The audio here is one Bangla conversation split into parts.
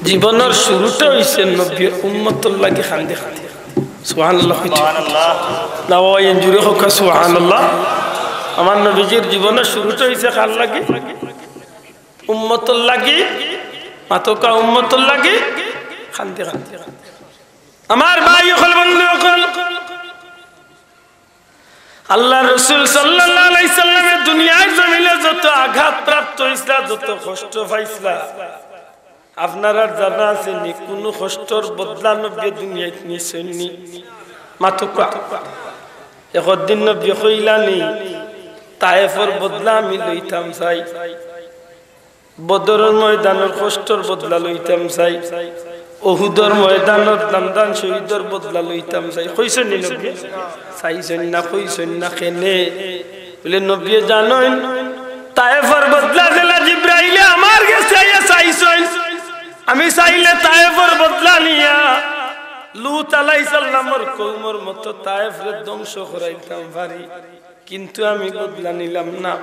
জীবনের শুরুটা হইছে নবীর উম্মতের লাগি খান্দে খান্দে সুবহানাল্লাহ সুবহানাল্লাহ লাওয়াইন জুরে হোক সুবহানাল্লাহ আমার নবীজির জীবনের শুরুটা হইছে কার লাগি উম্মতের লাগি মাতকা উম্মতের লাগি খান্দে খান্দে আমার ভাই হল বন্ধু হল আল্লাহ রাসূল সাল্লাল্লাহু আলাইহি সাল্লামের দুনিয়ার জমিনে যত আঘাত প্রাপ্ত হইছে যত কষ্ট পাইছিলা আপনারা জানা আছে নি কোন কষ্টর বদলা নবী দুনিয়াতে নিছেননি মাতকা একদিন নবী কইলানি তায়েফের বদলা আমি লইতাম চাই বদরের ময়দানের কষ্টর বদলা লইতাম চাই উহুদের ময়দানের দান শহীদের বদলা লইতাম চাই কইছেন নি নবী চাইছেন না কইছেন না কেনে বলে নবী জানেন তায়েফের বদলা দিলা জিবরাইল আমার কাছে চাইছেন আমি চাইলে তায়েফের বদলা নিয়া লূত আলাইহিস সালামের কওমের মতো তায়েফের ধ্বংস করাইতাম পারি কিন্তু আমি বদলা নিলাম না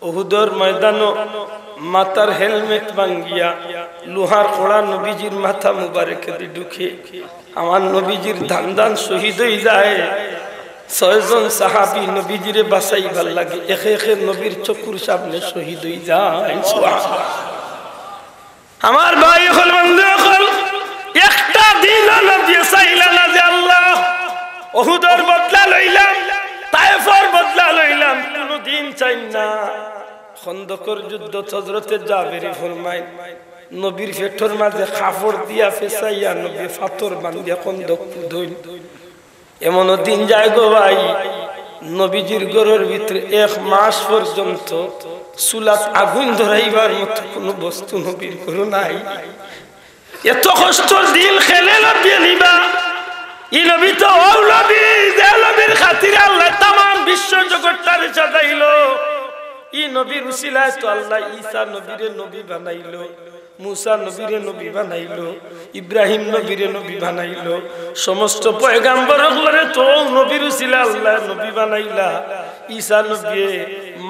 উহুদের ময়দানে মাথার হেলমেট ভাঙ্গিয়া লোহার খোড়া নবীজির মাথা মুবারকে ঢুকে আমার নবীজির দান শহীদ হয়ে যায় 6 জন সাহাবী নবীজিরে বাঁচাইবার লাগে একে একে নবীর চক্ষুর সামনে শহীদ হয়ে যায় সুবহানাল্লাহ আমার ভাই হল বন্ধু হল একটা দিন নবী চাইলা না যে আল্লাহ উহুদের বদলা লইলাম তায়েফের বদলা লইলাম কোনদিন চাই না খন্দকের যুদ্ধ হযরতে জাবের ফরমায় নবীর পেটের মাঝে কাপড় দিয়া ফেসাইয়া নবী পাথর বাঁধিয়া খন্দক খুঁড়েন এমন দিন যায় গো ভাই নবীজির ঘরের ভিতরে 1 মাস পর্যন্ত চুলাত আগুন ধরাইবার মতো কোনো বস্তু নবীর ঘরে নাই এত কষ্টর দিন খেলে নবী নিবা ই নবী তো ও নবী যে নবীর খাতিরে আল্লাহ तमाम বিশ্ব জগৎটারে সাজাইলো ই নবীর উসিলায় তো আল্লাহ ঈসা নবীরে নবী বানাইলো মুসা নবীরে নবী বানাইলো ইব্রাহিম নবীরে নবী বানাইলো সমস্ত পয়গম্বরগুলোরে তো নবীর উসিলা আল্লাহ নবী বানাইলা ঈসা নবী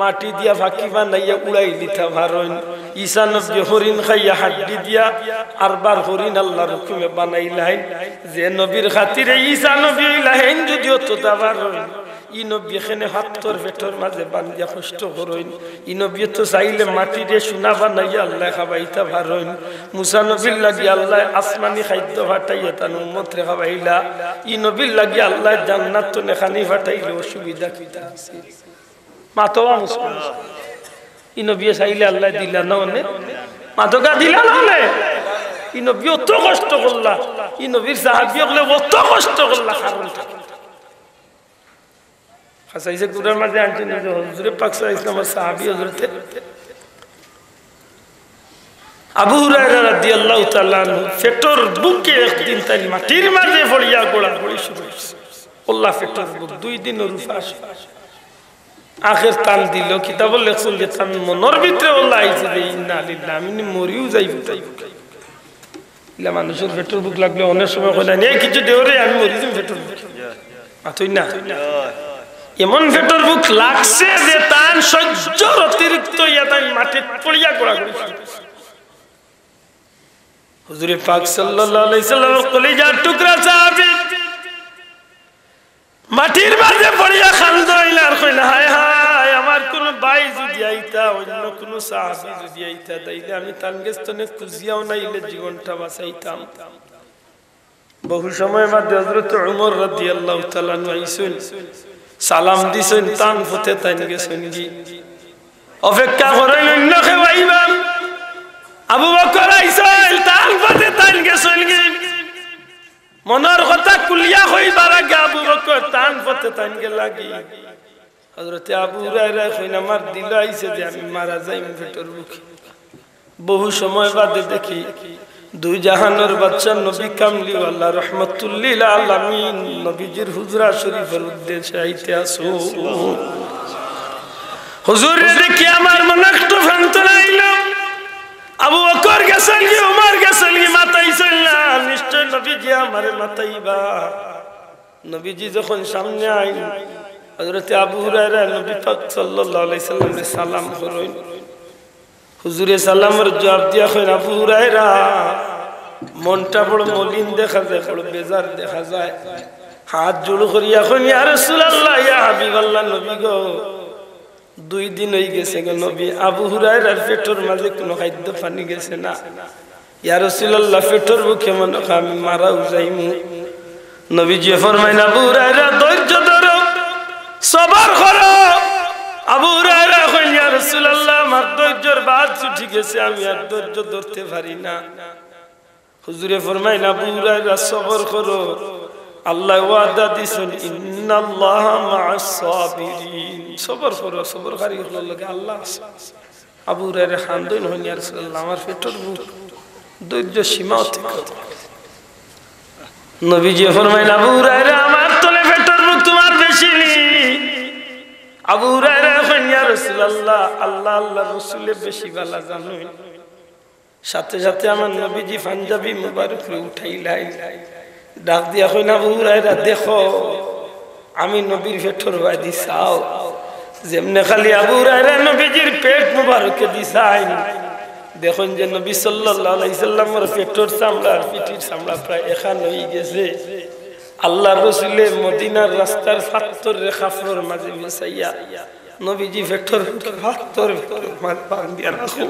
মাটি দিয়া ফাঁকি বানাইয়া উড়াই দিতা ভারন ঈসা নবী হরিণ খাইয়া হাড্ডি দিয়া আরবার হরিণ আল্লাহর হুকুমে বানাইলাই যে নবীর খাতিরে ঈসা নবী লাহেন যদিও তো দাবারন ই নবী এখানে হাতর পেটর মাঝে বান্ধিয়া কষ্ট করইন ই নবী তো চাইলে মাটি দিয়ে সোনা বানাইয়া আল্লাহ খাবাইতা ভারইন মুসা নবীর লাগি আল্লাহ আসমানি খাদ্য ফাটাইয়া তার উম্মত রে খাবাইলা ই নবীর লাগি আল্লাহ জান্নাত তো নেখানি ফাটাইলে অসুবিধা কিটা আছে মাতোয়া মুসলমান ই নবী চাইলে আল্লাহ দিলা না ওনে মাতকা দিলা না ওনে ই নবী অত কষ্ট করলা ই নবীর সাহাবী হলে অত কষ্ট করলা কারণটা খাসাইছে কুরআন মাঝে আনছেন যে হুজুর পাক সাল্লাল্লাহু আলাইহি ওয়াসাল্লাম সাহাবী হযরতে আবু হুরায়রা রাদিয়াল্লাহু তাআলা আনহু ফেটর বুকে একদিন তাই মাটির মাঝে পড়িয়া গোড়াগড়ি শুরু হইছে আল্লাহ ফেটর বুক 2 দিন রুফাস আখির টান দিল কিতাব লেখছেন যে তার মনের ভিতরে আল্লাহ আইছে যে ইন্না লিল্লাহি আমি মরিও যাইব ইলা মানুষের ফেটর বুক লাগলে অনেক সময় কই না নে কিছু দেওরে আমি মরি যাই ফেটর বুক আতই না এমন ফেটর বুক লাগছে যে তান সহ্যর অতিরিক্ত ইয়াতান মাটি পড়িয়া গোড়াগড়ি হুজুর পাক সাল্লাল্লাহু আলাইহি সাল্লামের কলিজার টুকরা সাহাবী মাটির মাঝে পড়িয়া খান্দইলা আর কইলা হায় হায় আমার কোন ভাই যদি আইতা অন্য কোন সাহাবী যদি আইতা তাইলে আমি তানগেস্তনে খুঁজিয়াও নাইলে জীবনটা বাঁচাইতাম বহু সময় মধ্যে হযরত ওমর রাদিয়াল্লাহু তাআলা আইসুন সালাম দিছেন তান ফতে তাইন গেছেন কি অপেক্ষা করেন অন্য খেবাইবা আবু বকর আইসেন তান ফতে তাইন গেছেন কি মনের কথা কুলিয়া হইবার আগে আবু বকর তান ফতে তাইন গে লাগি হযরত আবু হুরায়রা কইনা আমার দিল আইছে যে আমি মারা যাইম ফেটর বুকে বহু সময় বাদে দেখি দুই জাহানের বাদশা নবী কামলি আল্লাহ রাহমাতুল লিল আলামিন নবীজির হুজরা শরীফের উদ্দেশ্যে আইতে আসো হুজুর দেখি আমার মনে একটু যন্ত্রণা আইলো আবু বকর গেছেন কি ওমর গেছেন কি মাথাইছেন না নিশ্চয় নবীজি আমারে মাথাইবা নবীজি যখন সামনে আইন হযরত আবু হুরায়রা নবী পাক সাল্লাল্লাহু আলাইহি সাল্লামের সালাম করেন হুজুরে সালামের জবাব দিয়া কইরা আবু হুরায়রা মনটা বড় মলিন দেখা যায়, বড় বেজার দেখা যায়। হাত জোড় করিয়া কই ইয়া রাসূলুল্লাহ ইয়া হাবিবাল্লাহ, নবী গো 2 দিন হয়ে গেছে গো নবী, আবু হুরায়রার পেটের মাঝে কোনো খাদ্য পানি গেছে না। ইয়া রাসূলুল্লাহ পেটের বুকে মনে হয় আমি মারাও যাইমু। নবীজি ফরমাইন আবু হুরায়রা ধৈর্য ধরো, সবর করো। আবু হুরায়রা কই ইয়া রাসূলুল্লাহ আমার ধৈর্যের বাঁধ ছুটি গেছে, আমি আর ধৈর্য ধরতে পারি না। হুজুরে ফরমাইন আবু হুরায়রা সবর করো, আল্লাহ ওয়াদা দিছেন ইন্নাল্লাহা মা'আস সাবিরিন। সবর করো, সবরকারী হলোর লগে আল্লাহ আছে। আবু হুরায়রা খান্দইন হই ইয়া রাসূলুল্লাহ আমার পেটের বুক ধৈর্য সীমা অতিক্রম। নবীজি ফরমাইন আবু হুরায়রা আমার তলে পেটের বুক তোমার বেশি নি। আবু হুরায়রা কই ইয়া রাসূলুল্লাহ আল্লাহ আল্লাহ রাসূলের বেশি ভালো জানোই। সাথে সাথে আমার নবীজি পাঞ্জাবি মুবারক উঠাইলাই, ডাক দিয়া কই আবু হুরায়রা দেখো আমি নবীর পেটের বাদি চাও। যেমনে খালি আবু হুরায়রা নবীজির পেট মুবারকে দিছাই, দেখুন যে নবী সাল্লাল্লাহু আলাইহি সাল্লামের পেটের চামড়া আর পিঠির চামড়া প্রায় এখান হয়ে গেছে। আল্লাহ রাসূলে মদিনার রাস্তার ফাত্তর রেখা ফ্লোর মাঝে মিশাইয়া নবীজি পেটের ফাত্তর মাঝে বাঁধিয়া রাখো।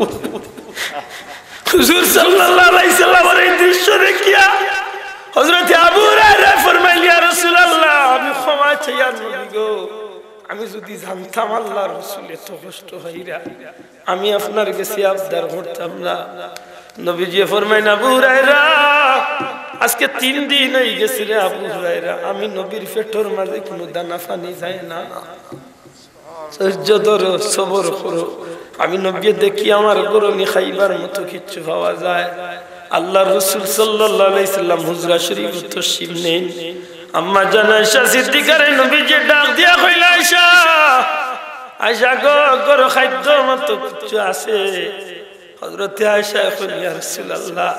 হুজুর সাল্লাল্লাহু আলাইহি সাল্লামের এই দৃশ্য দেখিয়া হযরত আবু হুরায়রা ফরমাইলেন ইয়া রাসূলুল্লাহ আমি ক্ষমা চাই নবী গো, আমি যদি জানতাম আল্লাহ রাসূল এত কষ্ট হইরা আমি আপনার কাছে আবদার করতাম না। নবীজি ফরমাইলেন আবু হুরায়রা আজকে 3 দিন হয়ে গেছে রে আবু হুরায়রা, আমি নবীর পেটের মাঝে কোনো দানা পানি যায় না। ধৈর্য ধরো, সবর করো। আমি নবী দেখি আমার গরমি খাইবার মতো কিচ্ছু পাওয়া যায়। আল্লাহ রাসূল সাল্লাল্লাহু আলাইহি সাল্লাম হুজরা শরীফ তশরিফ নেন। আম্মা জান আয়েশা সিদ্দিকারে নবীজি ডাক দিয়া কইলা আয়েশা, আয়েশা গো গর খাদ্য মতো কিছু আছে? হযরত আয়েশা কইলেন ইয়া রাসূলুল্লাহ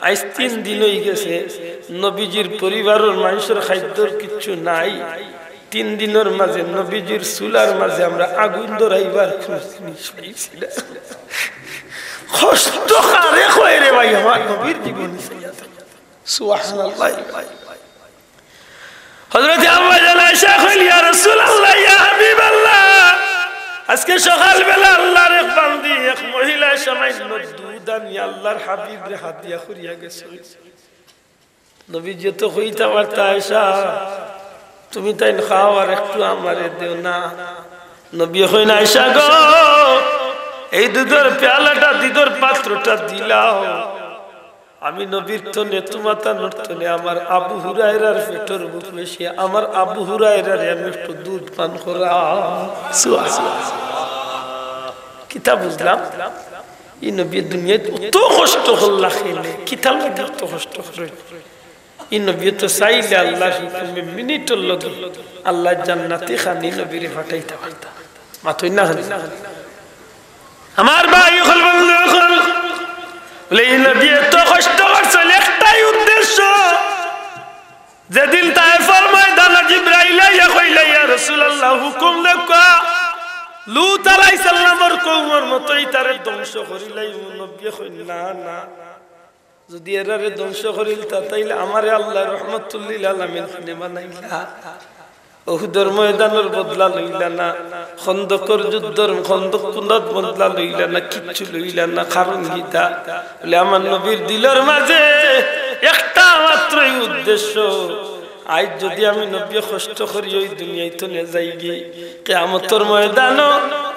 আজ 3 দিন হয়ে গেছে নবীজির পরিবারের মানুষের খাদ্যর কিছু নাই। 3 দিনের মাঝে নবীজির চুলার মাঝে আমরা আগুন ধরাইবার জিনিস পাইছি না। কষ্ট কারে কয় রে ভাই আমার নবীর জীবন। সুবহানাল্লাহ। হযরত আম্মা জান আয়েশা কইলেন ইয়া রাসূলুল্লাহ ইয়া হাবিবাল্লাহ আজকে সকাল বেলা আল্লাহর এক বান্দি এক মহিলা সামান্য দুধ আনি আল্লাহর হাবিবরে হাদিয়া করিয়া গেছে। নবীজি তো কইতা পারতা আয়েশা তুমি তাই খাও আর একটু আমারে দেও না। নবী কইনা আয়েশা গো এই দুধের পেয়ালাটা দুধের পাত্রটা দিলাও, আমি নবীর তনে তোমাতা নর্তনে আমার আবু হুরায়রার পেটের বুক বেশি, আমার আবু হুরায়রার আমি একটু দুধ পান করা। কিতা বুঝলাম এই নবী দুনিয়ায় এত কষ্ট করলা খেলে কিতা লাগে এত কষ্ট করে। এই নবী তো চাইলে আল্লাহর হুকুমে মিনিটের লগে আল্লাহ জান্নাতে খানি নবীরে পাঠাইতে পারতা। মাথই না খালি আমার ভাই হল বন্ধু হল এই নবী এত কষ্ট করছেন একটাই উদ্দেশ্য। যেদিন তায়েফের ময়দানে জিবরাইল আইয়া কইলা ইয়া রাসূলুল্লাহ হুকুম দেখা লূত আলাইহিস সালামের কওমের মতই তারে ধ্বংস করিলাই। নবী কইল না না, যদি এরারে ধ্বংস করিল তাইলে আমারে আল্লাহ রাহমাতুল লিল আলামিন নে বানাইলা। উহুদের ময়দানের বদলা লইলা না, খন্দকের যুদ্ধের খন্দক কুন্দত বদলা লইলা না, কিচ্ছু লইলা না। কারণ গীতা বলে আমার নবীর দিলের মাঝে একটা মাত্রই উদ্দেশ্য, আজ যদি আমি নবী কষ্ট করি ওই দুনিয়ায় তো নে যাই গিয়ে কিয়ামতের ময়দানও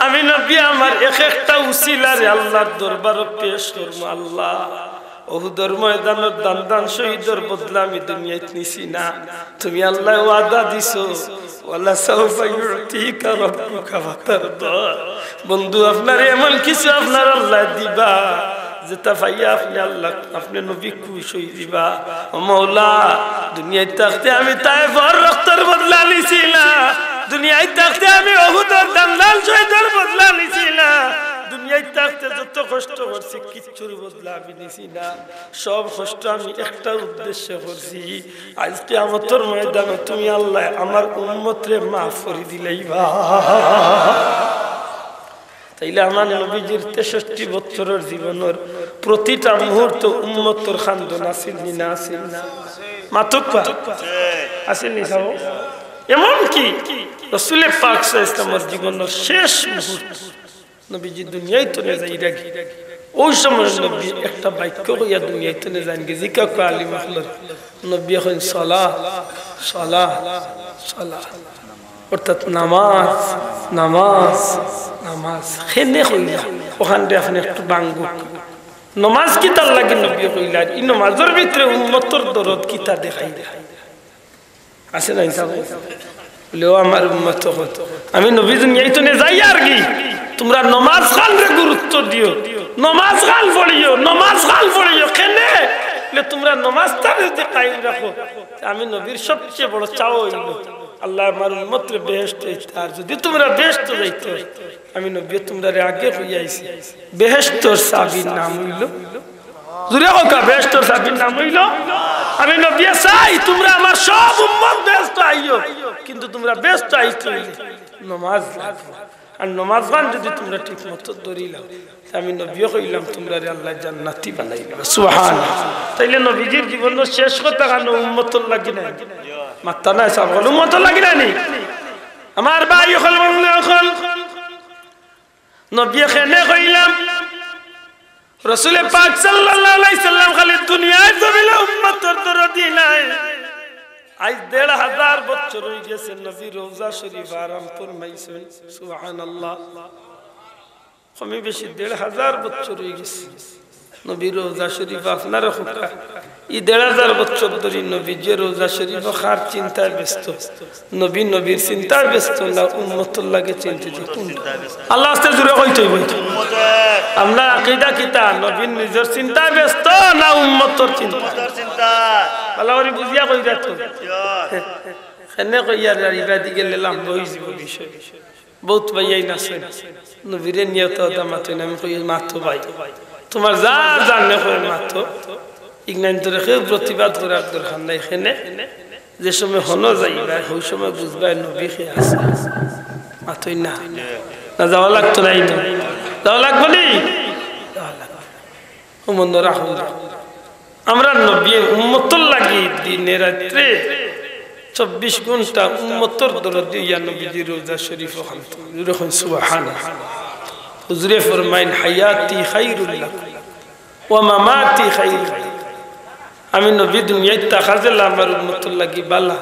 আমি নবী আমার এক একটা উসিলারে আল্লাহর দরবারে পেশ করব। আল্লাহ উহুদের ময়দানের দান দান শহীদের বদলা আমি দুনিয়ায় নিছি না, তুমি আল্লাহ ওয়াদা দিছো ওয়ালা সাউফা ইউতিকা রাব্বুকা ফাতারদা। বন্ধু আপনার এমন কিছু আপনার আল্লাহ দিবা যেটা পাইয়া আপনি আল্লাহ আপনি নবী খুশ হয়ে দিবা। ও মাওলা দুনিয়ায় থাকতে আমি তায়েফের রক্তের বদলা নিছি না, দুনিয়ায় থাকতে আমি উহুদের দান দান শহীদের বদলা নিছি না, দুনিয়ায় থাকতে যত কষ্ট করছি কিচ্ছুর বদলা আমি নিছি না। সব কষ্ট আমি একটা উদ্দেশ্য করছি, আজকে কিয়ামতের ময়দানে তুমি আল্লাহ আমার উম্মতরে মাফ করে দিলাইবা। তাইলে আমার নবীজির 63 বছরের জীবনের প্রতিটা মুহূর্ত উম্মতর খান্দন আসিল না আসিল না মাতুকা আসিল নি সব এমন কি রাসূল পাক সাল্লাল্লাহু আলাইহি জীবনের শেষ মুহূর্ত নবীজি দুনিয়ায় তো না যাই রাখি ওই সময় নবী একটা বাক্য কইয়া দুনিয়ায় তো না যান গেছি কা কালি মাখলুক নবী কইন সালাত সালাত সালাত অর্থাৎ নামাজ নামাজ নামাজ খেনে কইলা ওখানে আপনি একটু বাঙ্গু নামাজ কি তার লাগে নবী কইলা এই নামাজের ভিতরে উম্মতর দরদ কি তা দেখাই আছে না ইনসাফ বলে ও আমার উম্মত হত আমি নবী দুনিয়ায় তো না যাই আর কি তোমরা নামাজ খানরে গুরুত্ব দিও নামাজ খান পড়িও কেনে তোমরা নামাজটা যদি কায়েম রাখো আমি নবীর সবচেয়ে বড় চাও হইল আল্লাহ আমার উম্মতরে বেহেশত দিতে আর যদি তোমরা বেহেশত যাইতে আমি নবী তোমরা আগে হইয়াইছি বেহেশতর সাবির নাম হইল জুরে হোক বেহেশতর সাবির নাম হইল আমি নবী চাই তোমরা আমার সব উম্মত বেহেশত আইও কিন্তু তোমরা বেহেশত আইতে নামাজ আর নামাজ গান যদি তোমরা ঠিক মতো ধরিলাম আমি নবীও কইলাম তোমরা আল্লাহ জান্নাতি বানাইলাম সুবহানাল্লাহ তাইলে নবীজির জীবনের শেষ কথা গান উম্মতর লাগি না মাত্তা না সব উম্মতর লাগি না নি আমার ভাই হল হল নবী খেনে কইলাম রাসূল পাক সাল্লাল্লাহু আলাইহি সাল্লাম খালি দুনিয়ায় জমিলে উম্মতর দরদি নাই আজ ১৫০০ বছর হয়ে গেছে নবী রওজা শরীফ আরাম ফরমাইছেন সুবহানাল্লাহ কমই বেশি ১৫০০ বছর হয়ে গেছে নবী রওজা শরীফ আপনারা খুকা এই ১৫০০ বছর ধরে নবী যে রওজা শরীফ খার চিন্তায় ব্যস্ত নবী নবীর চিন্তায় ব্যস্ত না উম্মতের লাগে চিন্তিত আল্লাহ আস্তে জুড়ে কইতেই বলতো আমরা আকীদা কিতা নবীর নিজের চিন্তায় ব্যস্ত না উম্মতের চিন্তা ভালো করে বুঝিয়া কই যাচ্ছ এনে কইয়া ইবাদি গেলে লাম্ব হইছে বিষয় বহুত ভাইয়াই নাছে নবীরে নিয়ত দামাত আমি কই মাতো ভাই তোমার যা জানে কই মাতো ইগনাইন তোরে কেউ প্রতিবাদ করার দরকার নাই এখানে যে সময় হনো যাইবা ওই সময় বুঝবা নবী কে আছে মাতোই না না যাওয়া লাগতো নাই না যাওয়া লাগবো নি ও মন রাখো আমরা নবী উম্মতর লাগি দিনে রাতে ২৪ ঘন্টা উম্মতর দরদি ইয়া নবীজি রওজা শরীফ খানতো যখন সুবহানাল্লাহ হুজুরে ফরমাইন হায়াতি খায়রুল লাক ওয়া মামাতি খায়রুল লাক আমি নবী দুনিয়ায় তাকাজেল আমার উম্মতর লাগি বালা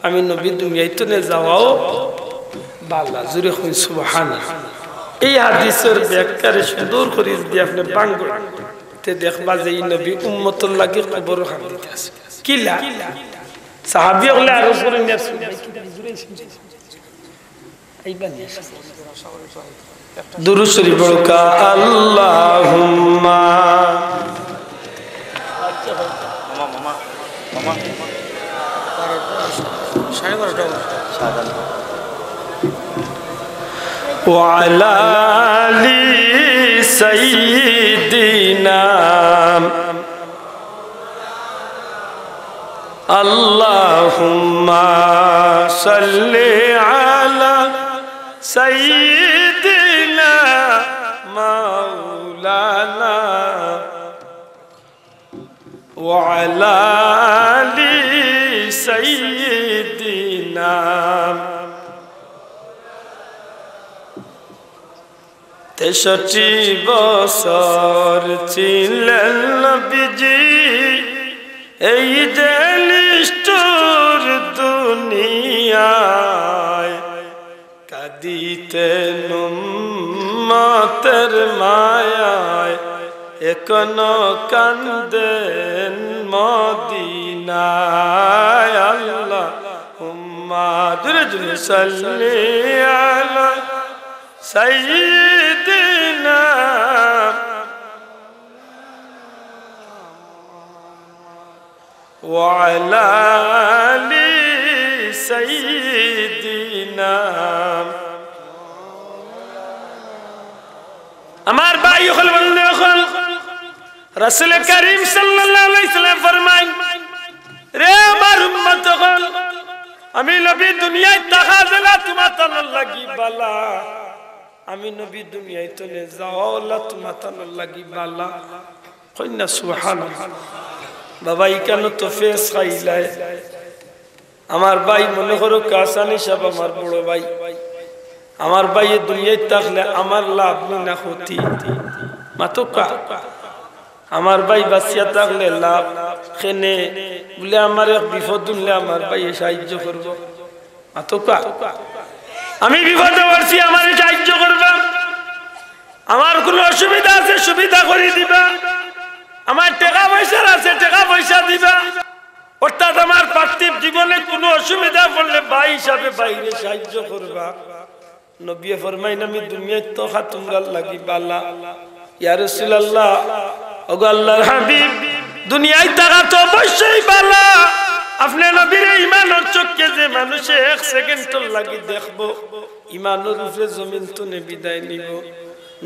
আমি নবী দুনিয়ায় তো নে যাওয়াও বালা জুরে কই সুবহানাল্লাহ এই হাদিসের ব্যাখ্যারে সুন্দর করে যদি আপনি বাঙ্গ তে দেখবা যে এই নবী উম্মতর লাগি কবর খান দিতে আছে কিলা সাহাবী হলে আর উপরে নিয়ে আইবানি দুরূদ শরীফ পড়কা আল্লাহুম্মা মামা সাড়ে 12টা وعلى آل سيدنا اللهم صل على سيدنا مولانا وعلى آل سيدنا তেষট্টি বছর ছিলেন নবীজি এই দেলিষ্টুর দুনিয়ায় কাঁদিতেন উম্মতের মায়ায় এখনো কান্দেন মদিনায় আল্লাহুম্মা দুরুদ সাল্লি আলা সাইয়্যিদিনা ওয়া আলা আলি সাইয়্যিদিনা আমার ভাই হল বন্ধু হল রাসূল করিম সাল্লাল্লাহু আলাইহি সাল্লাম ফরমায় রে আমার উম্মত হল আমি নবী দুনিয়ায় তাকাজলা তোমার লাগি বালা আমি নবী দুনিয়ায় তনে যাওয়ালা তোমাতানোর লাগি বালা কইনা সুবহানাল্লাহ বাবা ইকানো তো ফেস খাইলাই আমার ভাই মনে করো কাসানি সাহেব আমার বড় ভাই আমার ভাই এই দুনিয়ায় থাকলে আমার লাভ না ক্ষতি মাতকা আমার ভাই বাঁচিয়া থাকলে লাভ খেনে বলে আমার এক বিপদ হলে আমার ভাই সাহায্য করব মাতকা আমি বিপদে পড়ছি আমার সাহায্য করবা আমার কোনো অসুবিধা আছে সুবিধা করে দিবা আমার টাকা পয়সা আছে টাকা পয়সা দিবা অর্থাৎ আমার পার্থিব জীবনে কোনো অসুবিধা পড়লে ভাই হিসাবে বাইরে সাহায্য করবা নবী ফরমাইন আমি দুনিয়ায় তো তোমরা লাগি বালা ইয়া রাসূলুল্লাহ ওগো আল্লাহর হাবিব দুনিয়ায় থাকা তো অবশ্যই বালা আপনি নবীর ঈমানের চোখে যে মানুষে এক সেকেন্ড লাগি দেখবো ঈমানের উপরে জমিন তো বিদায় নিব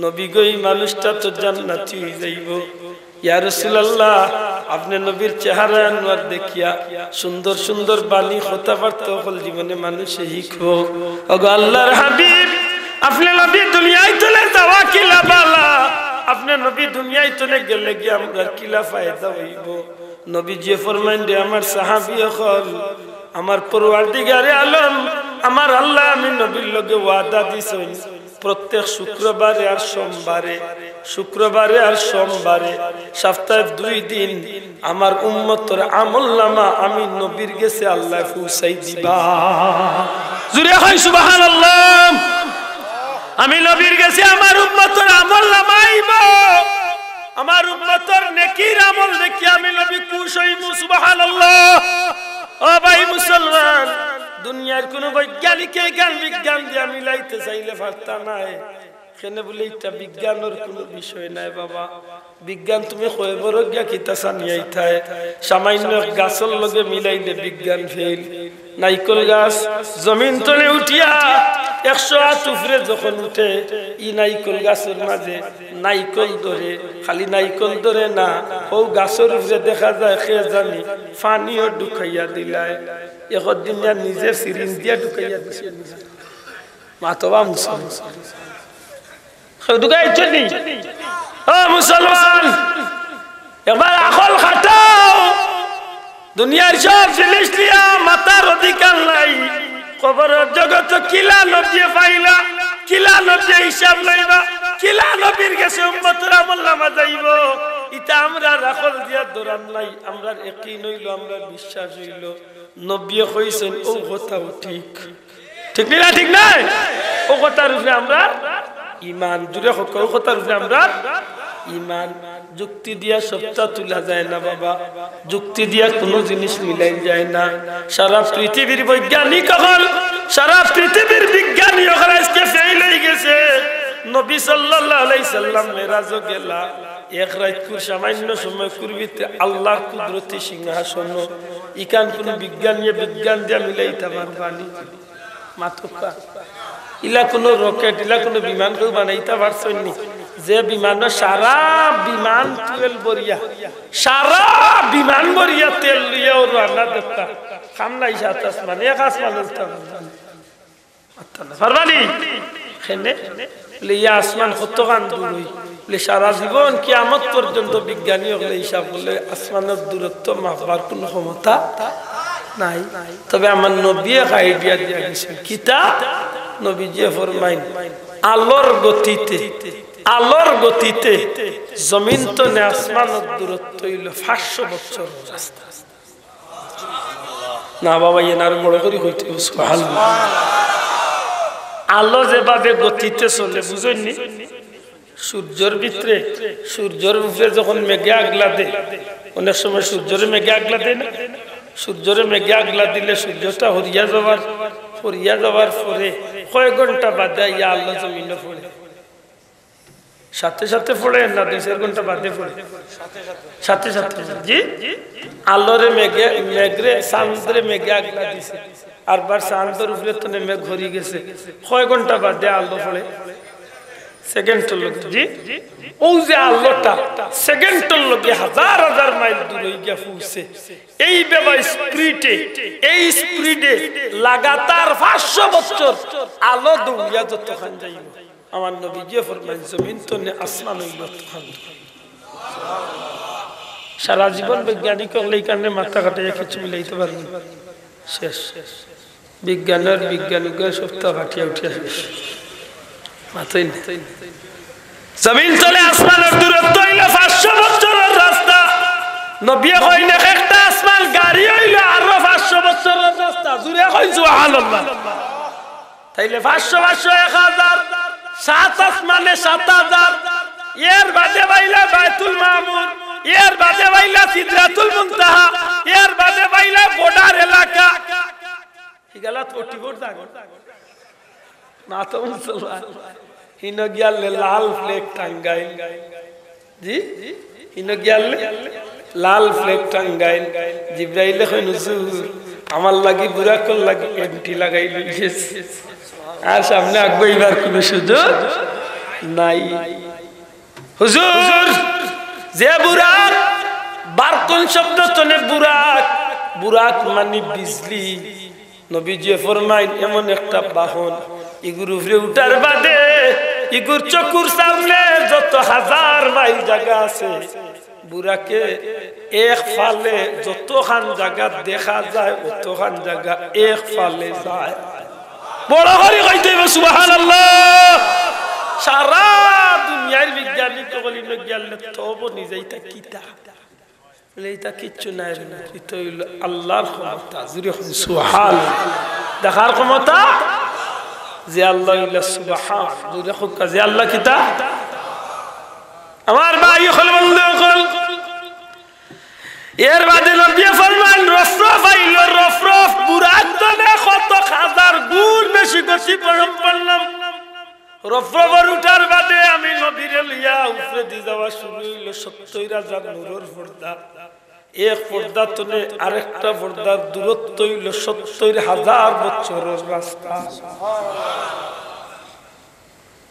নবী গো এই মানুষটা তো জান্নাতি হয়ে যাইব ইয়া রাসূলুল্লাহ আপনি নবীর চেহারা আনওয়ার দেখিয়া সুন্দর সুন্দর বাণী কথাবার্তা হল জীবনে মানুষে শিখবো ওগো আল্লাহর হাবিব আপনি নবী দুনিয়ায় চলে যাওয়া কিলা বালা আপনি নবী দুনিয়ায় চলে গেলে কি আমরা কিলা ফায়দা হইব নবী যে ফরমান দে আমার সাহাবী হল আমার পরওয়ারদিগারে আলম আমার আল্লাহ আমি নবীর লগে ওয়াদা দিছেন প্রত্যেক শুক্রবারে আর সোমবারে সপ্তাহে 2 দিন আমার উম্মতের আমলনামা আমি নবীর কাছে আল্লাহ পৌঁছাই দিবা জুরে হয় সুবহানাল্লাহ আমি নবীর কাছে আমার উম্মতের আমলনামা আইব আমার উম্মতের নেকির আমল দেখি আমি নবী খুশ হইব সুবহানাল্লাহ ও ভাই মুসলমান দুনিয়ার কোন বৈজ্ঞানিকের জ্ঞান বিজ্ঞান দিয়ে মিলাইতে চাইলে পারতা নাই কেন বলে এটা বিজ্ঞানের কোন বিষয় নাই বাবা বিজ্ঞান তুমি কয় বড় গিয়া কিতা সানিয়াই থায় সামান্য গাছের লগে মিলাইলে বিজ্ঞান ফেল নাইকল গাছ জমিন তলে উঠিয়া 108 উপরে যখন উঠে ই নাইকল গাছের মাঝে নাইকল ধরে খালি নাইকল ধরে না ও গাছের উপরে দেখা যায় খেয়ে জানি পানিও ঢুকাইয়া দিলায় একদিন নিজে সিরিঞ্জ দিয়া ঢুকাইয়া দিছে মাতবা মুসলমান ঢুকাইছে নি ও মুসলমান এবার আকল খাটাও দুনিয়ার সব জিনিস দিয়া মাথার অধিকার নাই কবরের জগৎ কিলা নবী পাইলা কিলা নবী হিসাব লইবা কিলা নবীর কাছে উম্মতের আমলনামা যাইব এটা আমরা রাখল দিয়া দরান নাই আমরা ইয়াকিন হইল আমরা বিশ্বাস হইল নবী কইছেন ও কথাও ঠিক ঠিক না ঠিক নাই ও কথার উপরে আমরা ঈমান জুড়ে ও কথার উপরে আমরা ঈমান যুক্তি দিয়া সবটা তুলা যায় না বাবা যুক্তি দিয়া কোনো জিনিস মিলাই যায় না সারা পৃথিবীর বৈজ্ঞানিক হল সারা পৃথিবীর বিজ্ঞানী হল আজকে ফেল হয়ে গেছে নবী সাল্লাল্লাহু আলাইহি সাল্লাম মেরাজে গেলা এক রাত কুর সামান্য সময় পূর্বিতে আল্লাহর কুদরতি সিংহাসন ইকান কোন বিজ্ঞানী বিজ্ঞান দিয়া মিলাইতে পারবানি মাতকা ইলা কোন রকেট ইলা কোন বিমান কেউ বানাইতে পারছেন নি যে বিমান সারা বিমান তেল বরিয়া সারা বিমান বরিয়া তেল লিয়া ওর রান্না দেখতা খাম নাই সাত আসমান এক আসমান উঠতা পারবানি খেনে লিয়া আসমান কত গান দূর হই বলে সারা জীবন কিয়ামত পর্যন্ত বিজ্ঞানী হলে হিসাব করলে আসমানের দূরত্ব মাপবার কোনো ক্ষমতা নাই তবে আমার নবী এক আইডিয়া দিয়ে গেছেন কিতাব নবীজি ফরমাইন আলোর গতিতে জমিন তো নে আসমানের দূরত্ব হইল 500 বছর রাস্তা না বাবা এনার বড় করে হইতে সুবহানাল্লাহ আলো যেভাবে গতিতে চলে বুঝেননি সূর্যের ভিতরে সূর্যের উপরে যখন মেঘে আগলা দেয় অনেক সময় সূর্যের মেঘে আগলা দেয় না সূর্যের মেঘে আগলা দিলে সূর্যটা হরিয়া যাওয়ার পরে কয়েক ঘন্টা বাদে ইয়া আল্লাহ জমিনে পড়ে সাথে সাথে পড়ে না 2-4 ঘন্টা বাদে পড়ে সাথে সাথে জি আল্লাহরে মেঘরে চাঁদরে মেঘে আগলা দিছে আর বার চাঁদের উপরে তো মেঘ ঘুরি গেছে কয়েক ঘন্টা বাদে আল্লাহ পড়ে সেকেন্ডের লোক জি ও যে আল্লাহটা সেকেন্ডের লোকে হাজার হাজার মাইল দূরে গিয়ে পৌঁছে এই বেবা স্পিডে লাগাতার 500 বছর আলো দৌড়িয়া যতক্ষণ যাইব আমার নবী যে ফরমান জমিন তো নে আসমান হইল তখন সারা জীবন বৈজ্ঞানিক হলে এই কারণে মাথা কাটিয়ে কিছু মিলাইতে পারবেন শেষ বিজ্ঞানের বিজ্ঞানিক সপ্তাহ কাটিয়ে উঠিয়া শেষ মাথায় জমিন তলে আসমানের দূরত্ব হইল 500 বছরের রাস্তা নবী কইন একটা আসমান গাড়ি হইল আর 500 বছরের রাস্তা জুড়ে কই সুবহানাল্লাহ তাইলে 500 1000 সাত আসমানে 7000 এর বাদে বাইলা বাইতুল মামুর এর বাদে বাইলা সিদরাতুল মুনতাহা এর বাদে বাইলা বর্ডার এলাকা এগুলা তোটি বড় দাগো না তো মুসলমান হিন গিয়ালে লাল ফ্লেক টাঙ্গাইল জি হিন গিয়ালে লাল ফ্লেক টাঙ্গাইল জিবরাইল কইন হুজুর আমার লাগি বুরাকল লাগি এন্টি লাগাই লইছে আর সামনে আগবাইবার কোন সুযোগ নাই হুজুর যে বুরাক বারকুন শব্দ তনে বুরাক বুরাক মানে বিজলি নবীজি ফরমাইন এমন একটা বাহন ইগুর উপরে উঠার বাদে ইগুর চকুর সামনে যত হাজার মাইল জায়গা আছে বুরাকে এক ফালে যতখান জায়গা দেখা যায় ততখান জায়গা এক ফালে যায় বড় করে কইতে হবে সুবহানাল্লাহ সারা দুনিয়ার বিজ্ঞানী তো বলি না গেলে তবু নিজেইটা কিতা এইটা কিচ্ছু নাই এটা হইল আল্লাহর ক্ষমতা জুরে সুবহানাল্লাহ দেখার ক্ষমতা যে আল্লাহ ইলা সুবহান জুরে খুকা যে আল্লাহ কিতা আমার ভাই হল বন্ধু হল এর বাদে নবী ফরমান রফরফ আইল রফরফ বুরাক তনে কত হাজার গুণ বেশি গতি পড়লাম রফরফর উঠার বাদে আমি নবীরে লইয়া উপরে দি যাওয়া শুরু হইল 70,000 নূরের পর্দা এক পর্দা তনে আরেকটা পর্দার দূরত্ব হইল 70,000 বছরের রাস্তা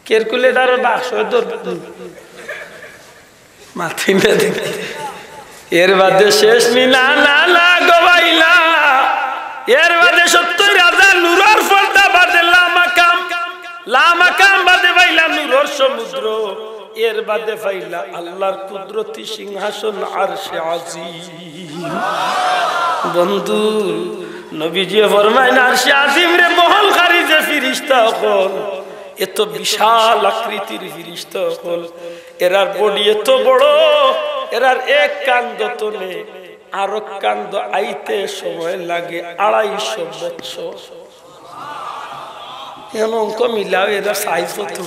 ক্যালকুলেটর বাক্স ধর মাথি না দেখে এর বাদে শেষ নি না না না গবাইলা এর বাদে 70,000 নূরের পর্দা বাদে লামাকাম বাদে পাইলা নূরের সমুদ্র এর বাদে পাইলা আল্লাহর কুদরতি সিংহাসন আরশে আজিম বন্ধু নবীজি ফরমায় আরশে আজিম রে বহনকারী যে ফেরেশতা হল এত বিশাল আকৃতির ফেরেশতা হল এরার বডি এত বড় এরার এক কান্দ তনে আর কান্দ আইতে সময় লাগে 250 বছর এমন অঙ্ক মিলাও এরা সাইজ হতো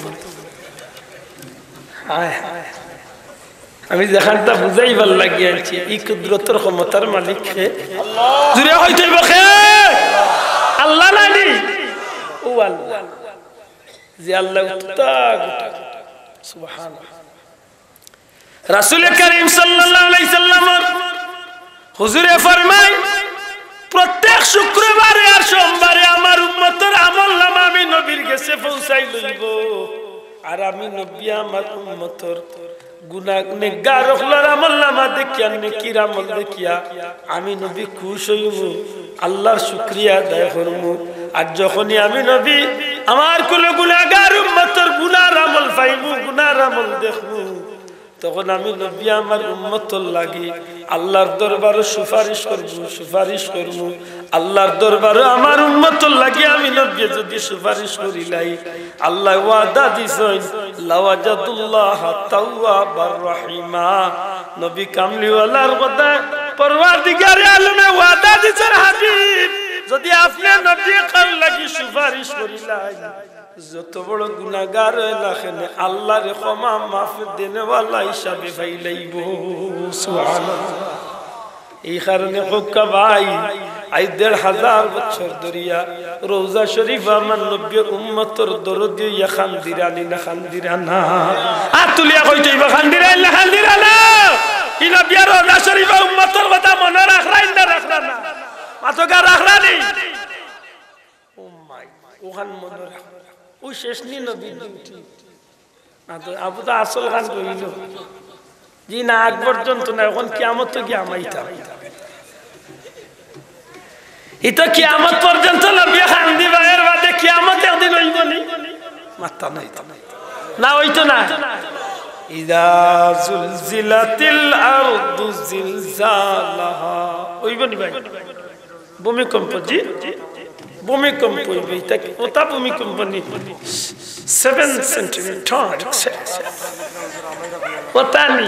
আমি যেখানটা বুঝাইবার লাগিয়েছি এই কুদরতের ক্ষমতার মালিক জুড়ে হইতে আল্লাহ নানি ও আল্লাহ যে আল্লাহ সুবহানাল্লাহ রাসূল করিম সাল্লাল্লাহু আলাইহি সাল্লাম হুজুরে ফরমায় প্রত্যেক শুক্রবারে আর সোমবারে আমার উম্মতের আমলনামা আমি নবীর কাছে পৌঁছাই লইব আর আমি নবী আমার উম্মতের গুনাহ নেগার হলার আমলনামা দেখিয়া নেকির আমল দেখিয়া আমি নবী খুশ হইব আল্লাহর শুকরিয়া আদায় করব আর যখনই আমি নবী আমার কোন গুনাহগার উম্মতের গুনাহর আমল পাইব গুনাহর আমল দেখব তখন আমি নবী আমার উম্মতর লাগি আল্লাহর দরবারে সুপারিশ করব আল্লাহর দরবারে আমার উম্মতর লাগি আমি নবী যদি সুপারিশ করিলাই আল্লাহ ওয়াদা দিছেন লাওয়াজাদুল্লাহ তাওয়াবার রহিমা নবী কামলিওয়ালার কথা পরওয়ারদিগারে আলমে ওয়াদা দিছেন হাবিব যদি আপনি নবী কার লাগি সুপারিশ করিলাই যত বড় গুনাহগার লাখনে আল্লাহর ক্ষমা মাফ দেনেওয়ালা হিসাবে পাইলাইব সুবহানাল্লাহ এই কারণে কোকা ভাই আই 1,500 বছর ধরিয়া রওজা শরীফ আমার নবী উম্মতের দরদি ইয়া খানদিরানি না খানদিরানা আতুলিয়া কইতেইবা খানদিরাই না খানদিরানা কি নবী রওজা শরীফ উম্মতের কথা মনে রাখরাই না রাখরানা মাতকা রাখরানি ও মাই ওখান মনে রাখ ও শেষ নি নবী ডিউটি না তো আবু তো আসল গান কইল জি না আগ পর্যন্ত না এখন কিয়ামত তো কিয়ামাইতা এটা কিয়ামত পর্যন্ত নবী খান দিবা এর বাদে কিয়ামত একদিন হইব নি মাথা নাই না ওইতো না ইযা জুলজিলাতিল আরদু জিলজালাহা ওইবনি ভাই ভূমিকম্প জি ভূমিকম্প হইবে তাকে ওটা ভূমিকম্প নি 7 সেন্টিমিটার ওটা নি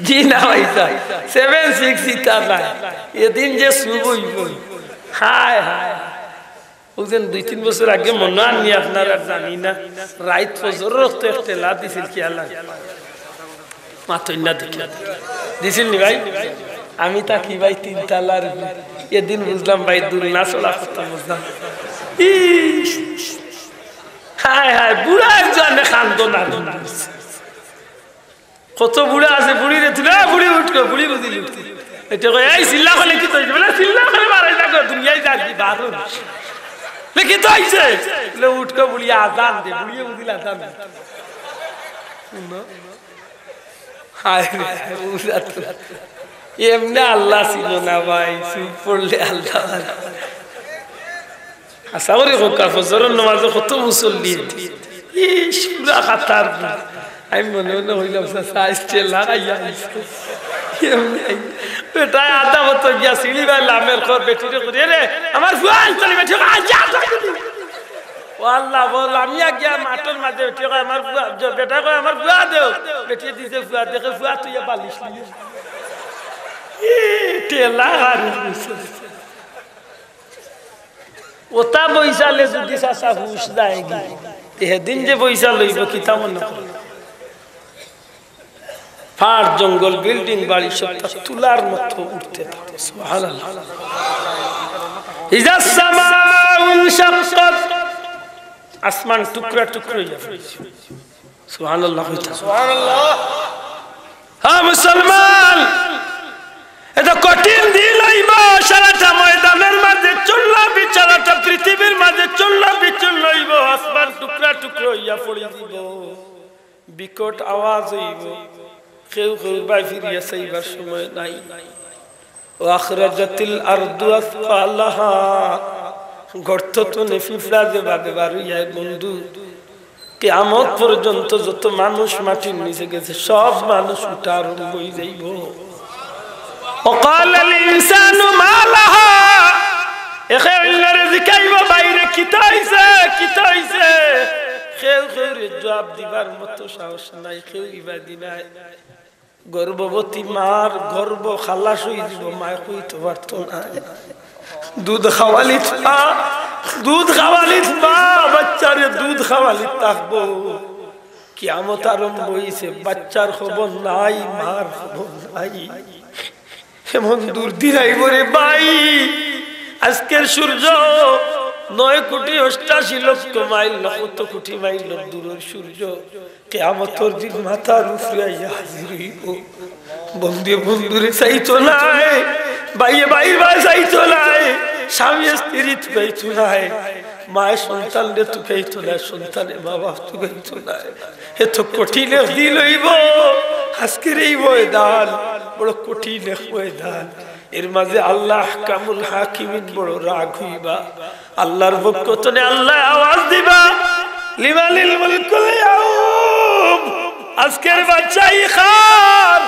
জি না ভাইটা 7-6 ইতা না এদিন যে শুভ হইব হায় হায় ওদিন 2-3 বছর আগে মনে আনি আপনারা জানি না রাত ফজর রক্ত একটা লা দিছিল কি আল্লাহ মাত্র না দিছিল নি ভাই আমি তাকি ভাই 3 তালার এদিন বুঝলাম ভাই দূর না চলা করতাম বুঝলাম হায় হায় বুড়া জানে খান্দো না কত বুড়া আছে বুড়ি রে তুই বুড়ি উঠকো বুড়ি বুঝি উঠতি এটা কই এই সিল্লা খলে কি তুই বলে সিল্লা খলে মারাই না গো দুনিয়ায় যাবি বারণ লেকি তো আইছে লে উঠকো বুড়ি আজান দে বুড়ি বুঝিলা আজান না হায় রে এমনি আল্লাহ ছিল না ভাই চুপ পড়লে আল্লাহ আসাওরে কোকা ফজরের নামাজে কত মুসল্লি ইস পুরা খাতার আমি মনে মনে হইলাম সাইজে লাগাইয়া বেটা আধা বছর গিয়া সিঁড়ি ভাই লামের খর বেটিরে করে রে আমার ফুয়ান চলে বেটি ও আল্লাহ বল আমি গিয়া মাঠের মাঝে বেটি আমার বেটা কয় আমার ফুয়া দেও বেটি দিছে ফুয়া দেখে ফুয়া তুই বালিশ নিয়ে ওটা বৈশালে যদি চাচা হুশ যায় সেদিন যে বৈশা লইব কিতা মনে পাহাড় জঙ্গল বিল্ডিং বাড়ি সব তুলার মতো উঠতে থাকে সুবহানাল্লাহ ইযা সামাউ ইনশাক্কাত আসমান টুকরা টুকরা হয়ে যাবে সুবহানাল্লাহ সুবহানাল্লাহ হ্যাঁ মুসলমান এটা কঠিন দিন হইব সারাটা ময়দানের মাঝে চল্লা বিচারাটা পৃথিবীর মাঝে চল্লা বিচল হইব আসমান টুকরা টুকরা হইয়া পড়ে দিব বিকট আওয়াজ হইব কেউ কেউ বাই ফিরিয়া চাইবার সময় নাই ও আখরাজাতিল আরদু আসফালাহা গর্ত তো নেফিফরা যেভাবে বার হইয়া বন্ধু কিয়ামত পর্যন্ত যত মানুষ মাটির নিচে গেছে সব মানুষ উঠা আরম্ভ হয়ে যাইব وقال الانسان ما لها اخيل رزقايব বাইরে কিতাইছে খেউ জবাব দিবার মতো সাহস নাই কেউ ইবাদি নাই গর্ভবতী মার গর্ভ খালাস হয়ে যাব মা কইতে পারতো না দুধ খাওয়ালি মা বাচ্চারে দুধ খাওয়ালি থাকবো কিয়ামত আরম্ভ হইছে বাচ্চার খবর নাই মার খবর নাই এমন দূর দিরাইব রে ভাই আজকের সূর্য 9,88,00,000 মাইল কত কোটি মাইল দূরের সূর্য কিয়ামতের দিন মাথার উপরে আইয়া হাজির হইব বন্ধুরে চাইতো নাই ভাই চাইতো নাই স্বামী স্ত্রী চাইতো নাই মায়ের সন্তানরে তো চাইতো না সন্তানে মা বাপ তো চাইতো না এত কঠিন দিন হইব আজকের এই ময়দান বড় কঠিন ময়দান এর মাঝে আল্লাহ কামুল হাকিমিন বড় রাগ হইবা আল্লাহর পক্ষ থেকে আল্লাহ আওয়াজ দিবা লিমানিল মুলকুল ইয়াউম আজকের বাচ্চাই খার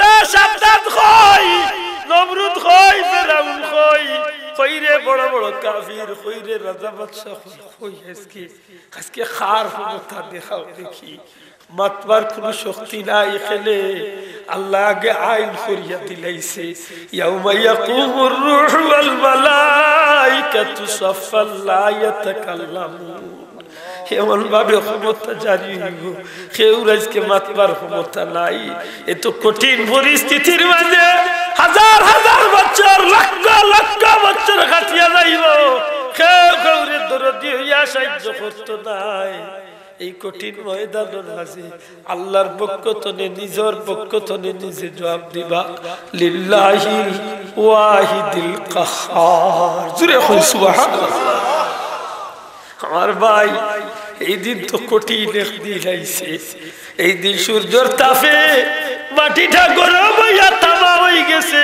রে সাদ্দাত কই নমরুদ কই ফেরাউন কইরে বড় বড় কাফির কইরে রাজা বাদশা কই আজকে খার ক্ষমতা দেখাও দেখি মাতবার কোন শক্তি নাই খেলে আল্লাহ আগে আইন করিয়া দিলাইছে ইয়াউমা ইয়াকুমুর রূহু ওয়াল মালাইকাতু সাফফান লা ইয়াতাকাল্লামুন এমন ভাবে ক্ষমতা জারি হইব কেউ আজকে মাতবার ক্ষমতা নাই এত কঠিন পরিস্থিতির মাঝে হাজার হাজার বছর লক্ষ লক্ষ বছর কাটিয়া যাইব কেউ কাউরে দরদি হইয়া সাহায্য করতে নাই এই কঠিন ময়দানের মাঝে আল্লাহর পক্ষ থেকে নিজের পক্ষ থেকে নিজে জবাব দিবা লিল্লাহিল ওয়াহিদিল কাহ্হার জুরে কই সুবহানাল্লাহ আমার ভাই এই দিন তো কঠিন দিন আইছে এই দিন সূর্যের তাপে মাটিটা গরম হইয়া তামা হয়ে গেছে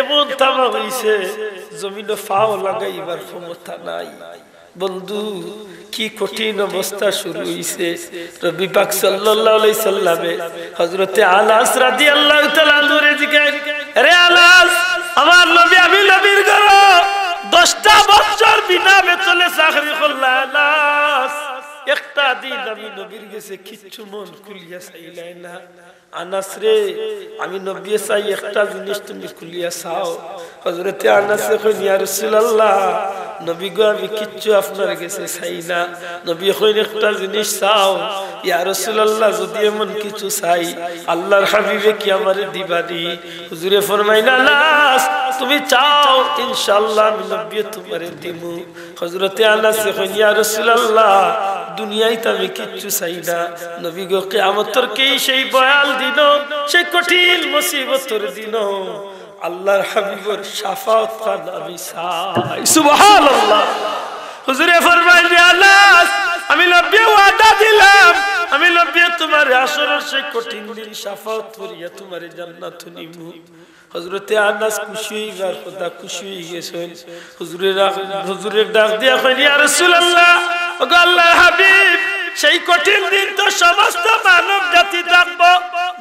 এমন তামা হইছে জমিনে ফাও লাগাইবার ক্ষমতা নাই বন্ধু কি কঠিন অবস্থা শুরু হইছে। নবী পাক সাল্লাল্লাহু আলাইহি সাল্লামে হযরতে আনাস রাদিয়াল্লাহু তাআলা আনহু জিজ্ঞাসা, আরে আনাস, আমার নবী, আমি নবীর ঘর 10টা বছর বিনা বেতনে চাকরি করলাম। আনাস, একটা দিন আমি নবীর কাছে কিচ্ছু মন খুলিয়া চাইলাই না। আনাস রে, আমি নবী চাই একটা জিনিস তুমি খুলিয়া চাও। হযরতে আনাসে কইলেন, ইয়া রাসূলুল্লাহ, নবী গো আমি কিচ্ছু আপনার কাছে চাই না। নবী কইলেন, একটা জিনিস চাও। ইয়া রাসূলুল্লাহ, যদি এমন কিছু চাই আল্লাহর হাবিবে কি আমারে দিবানি? হুজুরে ফরমাইলেন, আনাস তুমি চাও, ইনশাআল্লাহ আমি নবী তোমারে দিমু। হযরতে আনাসে কইলেন, ইয়া রাসূলুল্লাহ, দুনিয়ায় তো আমি কিচ্ছু চাই না। নবী গো কিয়ামতের কি সেই বয়াল দিন, সেই কঠিন মুসিবতের দিন আল্লাহর হাবিবের শাফাত পান আমি চাই। সুবহানাল্লাহ। হুজুরে ফরমাইলেন, আনাস আমি নবী ওয়াদা দিলাম, আমি নবী তোমার আসরের সেই কঠিন দিন শাফাত করিয়া তোমার জান্নাত নিমু। হযরতে আনাস খুশি হইবার কথা খুশি হয়ে গেছেন। হুজুরের ডাক দিয়া কইলেন, ইয়া রাসূলুল্লাহ, ওগো আল্লাহর হাবিব, সেই কঠিন দিন তো সমস্ত মানব জাতি থাকবো,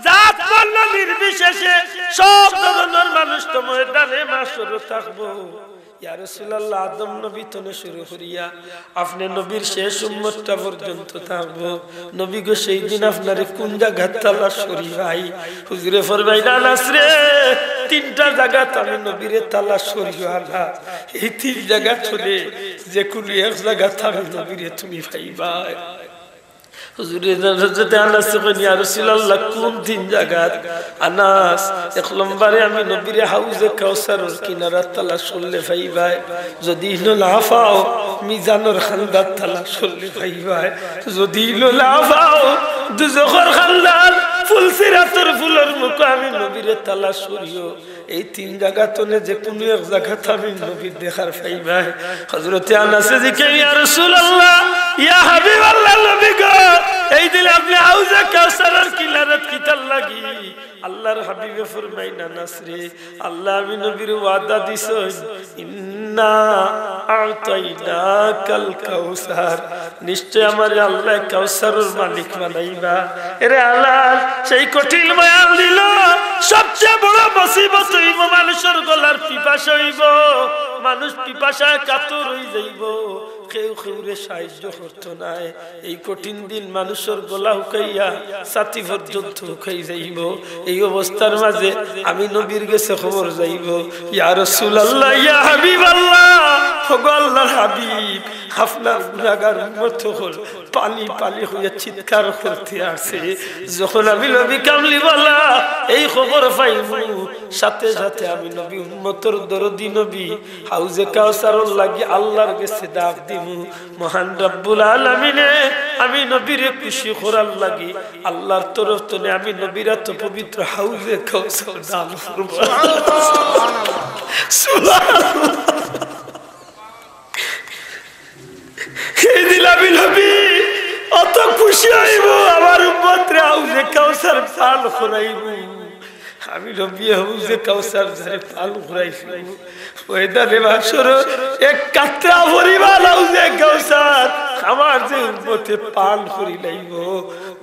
জাত বর্ণ নির্বিশেষে সব ধরনের মানুষ তো ময়দানে মাশরে থাকবো। ইয়া রাসূলুল্লাহ, আদম নবী থেকে শুরু করিয়া আপনি নবীর শেষ উম্মতটা পর্যন্ত থাকবো। নবী গো সেই দিন আপনারে কোন জায়গা তালাশ করি ভাই? হুজুরে ফরমাইলেন, আনাস রে, 3টা জায়গা আমি নবীরে তালাশ করিও না। এই 3 জায়গা চলে যে কোনো এক জায়গা আমি নবীরে তুমি পাইবা। হুজুরে হযরত আনাস কইলেন, ইয়া রাসূলুল্লাহ, কোন 3 জায়গা? আনাস, 1 নম্বরে আমি নবীরে হাউজে কাউসারের কিনারা তালাশ করলে পাইবা। যদি না পাও মিজানের খান্দাত তালাশ করলে পাইবা। যদি না পাও দুজখের খান্দাত ফুলসিরাতের ফুলের মুখ আমি নবীরে তালাশ করিও। এই 3 জায়গা তনে যে কোনো এক জায়গা আমি নবীর দেখার পাইবা। হযরতে আনাস জিজ্ঞাসা, ইয়া রাসূলুল্লাহ, ইয়া হাবিবাল্লাহ, নবী গো এই দিন আপনি হাউজে কাউসারের কিনারাত কিতার লাগি? আল্লাহর হাবিবে ফরমাইলেন, আনাস রে, আল্লাহ আমি নবীর ওয়াদা দিছেন, ইন্না আতাইনাকাল কাউসার, নিশ্চয় আমারে আল্লাহ কাউসারের মালিক বানাইবা। এরে আল্লাহ সেই কঠিন বয়ান দিল, সবচেয়ে বড় মুসিবত হইব মানুষের গলার পিপাসা হইব, মানুষ পিপাসায় কাতর হয়ে যাইব, কেউ কেউরে সাহায্য করতো নাই। এই কঠিন দিন মানুষের গলা হুকাইয়া ছাতি পর্যন্ত হুকাই যাইব। এই অবস্থার মাঝে আমি নবীর কাছে খবর যাইব, ইয়া রাসূলুল্লাহ, ইয়া হাবিবাল্লাহ, ওগো আল্লাহর হাবিব, আপনার গুনাহগার উম্মত হল পানি পানি হয়ে চিৎকার করতে আসে। যখন আমি নবী কামলিওয়ালা এই খবর পাইব, সাথে সাথে আমি নবী উম্মতের দরদি নবী হাউজে কাউসারের লাগি আল্লাহর কাছে ডাক দিমু। মহান রব্বুল আলামিনে আমি নবীরে খুশি করার লাগি আল্লাহর তরফ থেকে আমি নবীরা তো পবিত্র হাউজে কাউসার দান করব। সুবহানাল্লাহ। এই দিন আমি নবী অত খুশি হইব, আমার উম্মতরে হাউজে কাউসার পান করাইব। আমি নবী হাউজে কাউসার ধরে পান করাইব। ময়দানে মাশর এক কাতরা পরিমাণ হাউজে কাউসার আমার যে উম্মতে পান করি লাইব।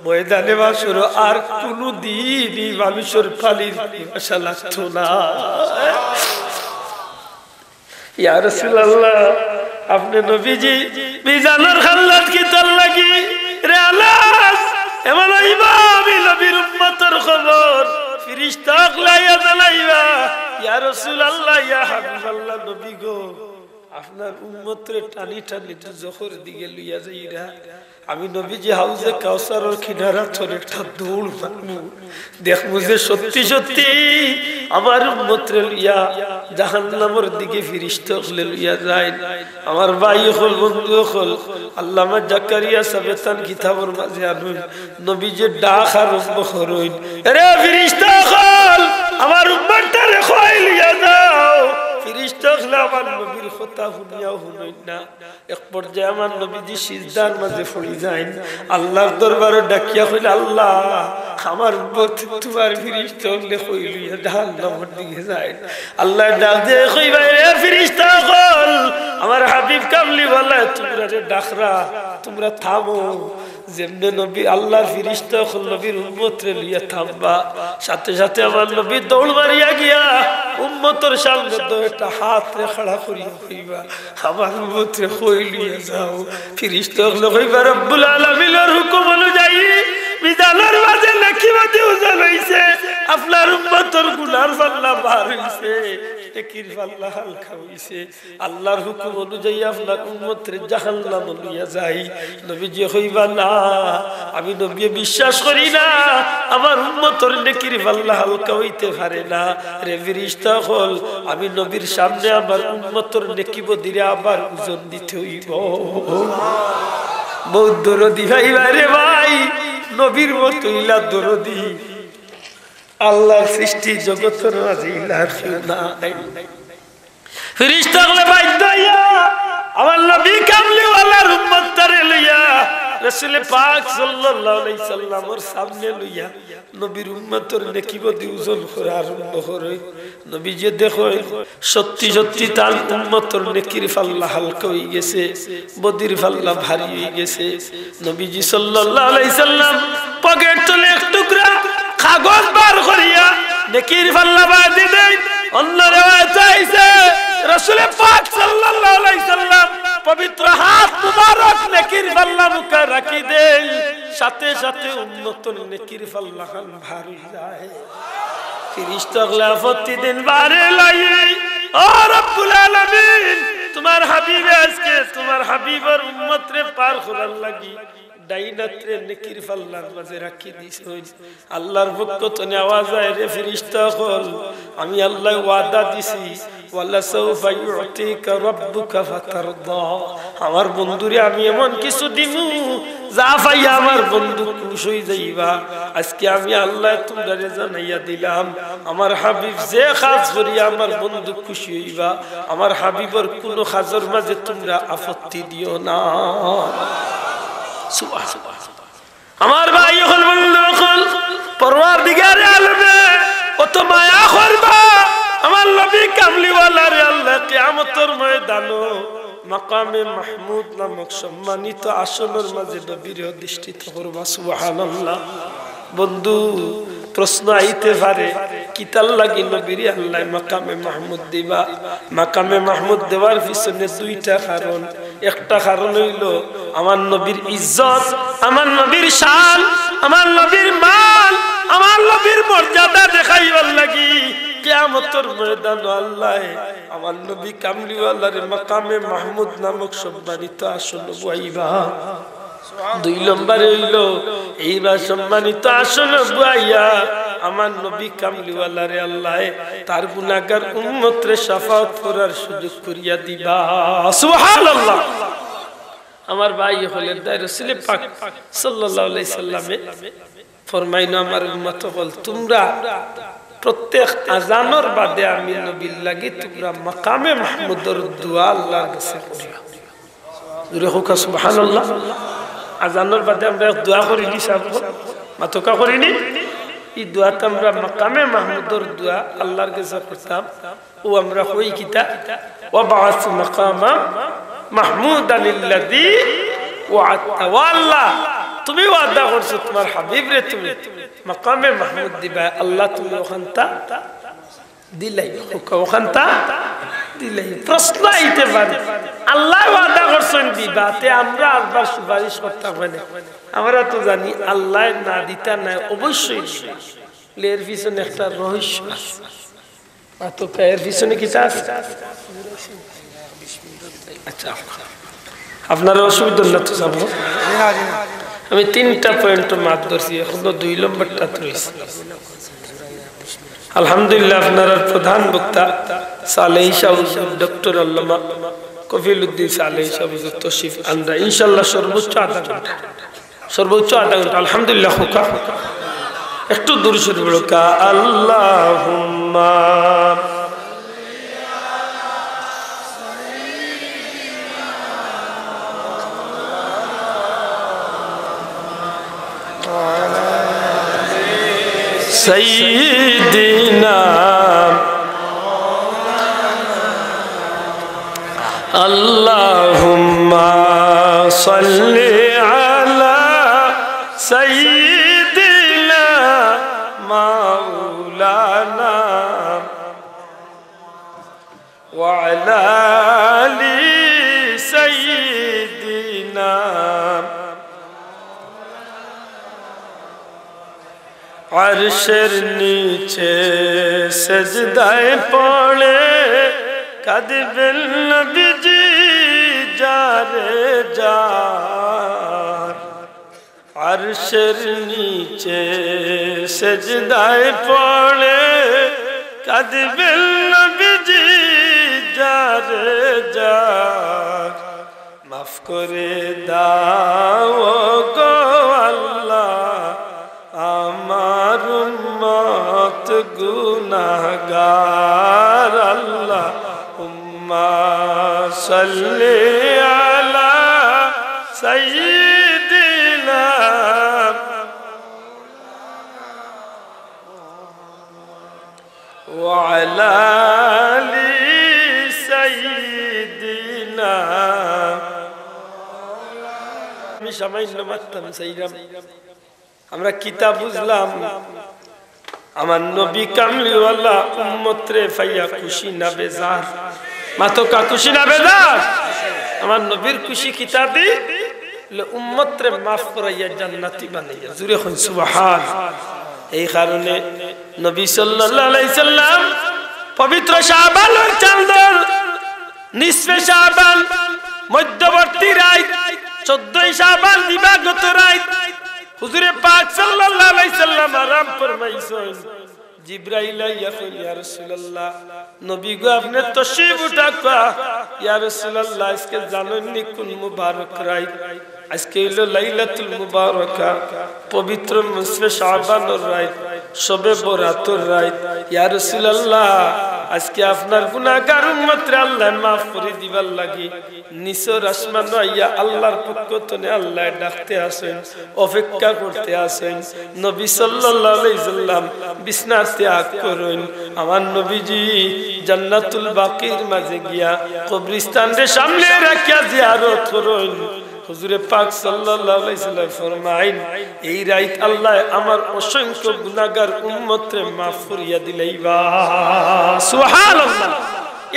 ময়দানে মাশর আর কোনো দিনই মানুষের পানির পিপাসা লাগতো না। ইয়া রাসূলুল্লাহ, আপনি নবীজি মিজানুর খাল্লাত কি তোর লাগি? রে আনাস, এমন হইবা আমি নবীর উম্মতের খবর ফেরেশতা লাইয়া জানাইবা, ইয়া রাসূলুল্লাহ, ইয়া হাবিবাল্লাহ, নবী গো আপনার উম্মতরে টানি টানি তো জখর দিকে লইয়া যাইরা আমি নবীজি হাউজে কাউসারের কিনারা ধরে একটা দৌড় মারমু, দেখমু যে সত্যি সত্যি আমার উম্মতরে লইয়া জাহান্নামের দিকে ফেরেশতা হলে লইয়া যায়। আমার ভাই হল, বন্ধু হল, আল্লামা জাকারিয়া সাবেতান কিতাবের মাঝে আনুন নবীজি ডাক আরম্ভ করুন, আরে ফেরেশতা হল আমার উম্মতরে কই লইয়া যাও। ফেরেশতা হল আমার নবীর কথা শুনিয়াও শুনেন না। এক পর্যায়ে আমার নবীজি সিজদার মাঝে পড়ে যায়, আল্লাহর দরবারে ডাকিয়া কইল, আল্লাহ আমার উম্মত তোমার ফেরেশতা হলে কই লইয়া জাহান্নামের দিকে যায়। আল্লাহ ডাক দিয়ে কইবা, রে ফেরেশতা হল আমার হাবিব কামলি বলে তোমরা রে ডাকরা তোমরা থামো যেমনে নবী আল্লাহর ফেরেশতা হল নবীর উম্মত রে লিয়া থামবা সাথে সাথে আমার নবী দৌড় মারিয়া গিয়া উম্মতের সামনে দুইটা হাত রে খড়া করিয়া কইবা আমার উম্মত রে কই লিয়া যাও ফেরেশতা হল কইবা রব্বুল আলামিনের হুকুম অনুযায়ী বিজানের মাঝে লাকিবাতি উজান হইছে আপনার উম্মতের গুনার পাল্লা পার হইছে নেকির পাল্লা হালকা হইছে আল্লাহর হুকুম অনুযায়ী আপনার উম্মতের জাহান্নাম লইয়া যাই নবীজি কইবা না আমি নবী বিশ্বাস করি না আমার উম্মতের নেকির পাল্লা হালকা হইতে পারে না রে ফেরেশতা হল আমি নবীর সামনে আমার উম্মতের নেকি বদিরে আবার ওজন দিতে হইব বহুত দরদি ভাই রে ভাই নবীর মতো ইলা দরদি আল্লাহর সৃষ্টি জগতের মাঝে ইলা না ফেরেশতা হলে বাধ্য হইয়া আমার নবী কামলিওয়ালার উম্মতরে লইয়া রাসূল পাক সাল্লাল্লাহু আলাইহি সাল্লামের সামনে লইয়া নবীর উম্মতের নেকি বদি ওজন করা আরম্ভ করে নবীজি দেখো সত্যি সত্যি তার উম্মতের নেকির পাল্লা হালকা হয়ে গেছে বদির পাল্লা ভারী হয়ে গেছে নবীজি সাল্লাল্লাহু আলাইহি সাল্লাম পকেট থেকে এক টুকরা কাগজ বার করিয়া নেকির পাল্লা বাঁধি দেন অন্য রিওয়ায়াত আছে রাসূল পাক সাল্লাল্লাহু আলাইহি সাল্লাম পবিত্র হাত মুবারক নেকির পাল্লা মুখে রাখি দেন সাথে সাথে উম্মতের নেকির পাল্লা ভারী যায় ফেরেশতা আপত্তি দিন বারে লাই ও রব্বুল আলামিন তোমার হাবিব আজকে তোমার হাবিবের উম্মতরে পার করার লাগি ডাইনাত্রে নেকির পাল্লার মাঝে রাখি দিছে আল্লাহর পক্ষ থেকে আওয়াজ আয় রে ফেরেশতা হল আমি আল্লাহ ওয়াদা দিছি ওয়ালা সাউফা ইউতিকা রাব্বুকা ফাতারদা আমার বন্ধুরে আমি এমন কিছু দিমু যা পাই আমার বন্ধু খুশি হই যাইবা আজকে আমি আল্লাহ তোমারে জানাইয়া দিলাম আমার হাবিব যে কাজ করি আমার বন্ধু খুশি হইবা আমার হাবিবের কোন কাজের মাঝে তোমরা আপত্তি দিও না আমার ভাই হল বন্ধু হল পরওয়ারদিগারে আলমে কত মায়া করবা আমার নবী কামলিওয়ালার আল্লাহ কিয়ামতের ময়দানে মাকামে মাহমুদ নামক সম্মানিত আসনের মাঝে নবীর অধিষ্ঠিত করবা সুবহানাল্লাহ বন্ধু প্রশ্ন আইতে পারে কিতাল লাগি নবীর আল্লাহ মাকামে মাহমুদ দিবা মাকামে মাহমুদ দেওয়ার পিছনে দুইটা কারণ একটা কারণ হইল আমার নবীর ইজ্জত আমার নবীর শান আমার নবীর মান আমার নবীর মর্যাদা দেখাইবার লাগি কিয়ামতের ময়দানে আল্লাহ আমার নবী কামলিওয়ালার মাকামে মাহমুদ নামক সম্মানিত আসন বসাইবা দুই নম্বরে হইল এইবার সম্মানিত আসন বসাইয়া আমার নবী কামলিওয়ালারে আল্লাহ তার গুনাহগার উম্মতরে শাফাআত করার সুযোগ করিয়া দিবা সুবহানাল্লাহ আমার ভাই হলেন তাই রাসূল পাক সাল্লাল্লাহু আলাইহি সাল্লামে ফরমাইনো আমার উম্মত হল তোমরা প্রত্যেক আজানের বাদে আমি নবীর লাগি তোমরা মাকামে মাহমুদের দোয়া আল্লাহর কাছে করিও জোরে হোক সুবহানাল্লাহ আজানের বাদে আমরা দোয়া করি নি সাহেব মাতকা করিনি এই দোয়াটা আমরা মাকামে মাহমুদের দোয়া আল্লাহর কাছে করতাম ও আমরা কই কিতা ওয়া বা'আস মাকামা মাহমুদান আল্লাযী ওয়া'আতা ওয়াল্লাহ তুমি ওয়াদা করছো তোমার হাবিব রে তুমি মাকামে মাহমুদ দিবা আল্লাহ তুমি ওখানটা দিলাই ওখানটা দিলাই প্রশ্ন আইতে পারে আল্লাহ ওয়াদা করছেন দিবা তে আমরা আবার সুপারিশ করতে হবে না আমরা তো জানি আল্লাহ না দিতা না অবশ্যই এর পিছনে একটা রহস্য আছে তো এর পিছনে কি আছে আচ্ছা আপনারা অসুবিধা না তো যাবো আমি তিনটা পয়েন্ট মাত ধরছি এখনো 2 নম্বরটা রয়েছে আলহামদুলিল্লাহ আপনারা প্রধান বক্তা সালেহ সাহেব ডক্টর আল্লামা কফিলউদ্দিন সালেহ সাহেব তশরিফ আনরা ইনশাআল্লাহ সর্বোচ্চ আধা ঘন্টা আলহামদুলিল্লাহ হোকা একটু দূর শুরু করো কা আল্লাহুম্মা সাইয়্যিদিনা আল্লাহুম্মা সাল্লি আলা সাইয়্যিদিনা মাওলানা ওয়া আলা আলি সাইয়্যিদিনা আরশের নিচে সেজদায় পড়ে কাঁদবেন নবীজি যারে যার আরশের নিচে সেজদায় পড়ে কাঁদবেন নবীজি যারে যার মাফ করে দাও গো আল্লাহ আমার উম্মত গুনাহগার আল্লাহুম্মা সাল্লি আলা সাইয়্যিদিনা ওয়া আলা আলি সাইয়্যিদিনা আমি সামান্য মাত্রাম সাইরাম আমরা কিতাব বুঝলাম আমার নবী কামলিওয়ালা উম্মত রে ফাইয়া খুশি না বেজার মাতো কা খুশি না বেজার আমার নবীর খুশি কিতাবি লে উম্মত রে maaf করাইয়া জান্নাতি বানাইয়া জুরে হন সুবহান এই কারণে নবী সাল্লাল্লাহু আলাইহি সাল্লাম পবিত্র শাবানের চাঁদ নিসফে শাবান মধ্যবর্তী রাত 14 শাবান দিবাগত রাত হুজুরে পাক সাল্লাল্লাহু আলাইহি সাল্লাম আরাম ফরমাইছেন জিবরাইল আইয়া কইল ইয়া রাসূলুল্লাহ নবী গো আপনি তশরিফ উঠাকা ইয়া রাসূলুল্লাহ আজকে জানেন নি কোন মুবারক রাত আজকে হলো লাইলাতুল মুবারাকা পবিত্র নিসফে শাবানের রাত শবে বরাতের রাত ইয়া রাসূলুল্লাহ আজকে আপনার গুনাহগার উম্মত রে আল্লাহ maaf করে দিবার লাগি নিচের আসমান আইয়া আল্লাহর পক্ষ থেকে আল্লাহ ডাকতে আসেন অপেক্ষা করতে আসেন নবী সাল্লাল্লাহু আলাইহি সাল্লাম বিছনা ত্যাগ করেন আমার নবীজি জান্নাতুল বাকির মাঝে গিয়া কবরস্থানের সামনে রাখিয়া জিয়ারত করেন হুজুরে পাক সাল্লাল্লাহু আলাইহি সাল্লাম ফরমাইন এই রাত আল্লাহ আমার অসংখ্য গুনাহগার উম্মত রে maaf করিয়া দিলাইবা সুবহানাল্লাহ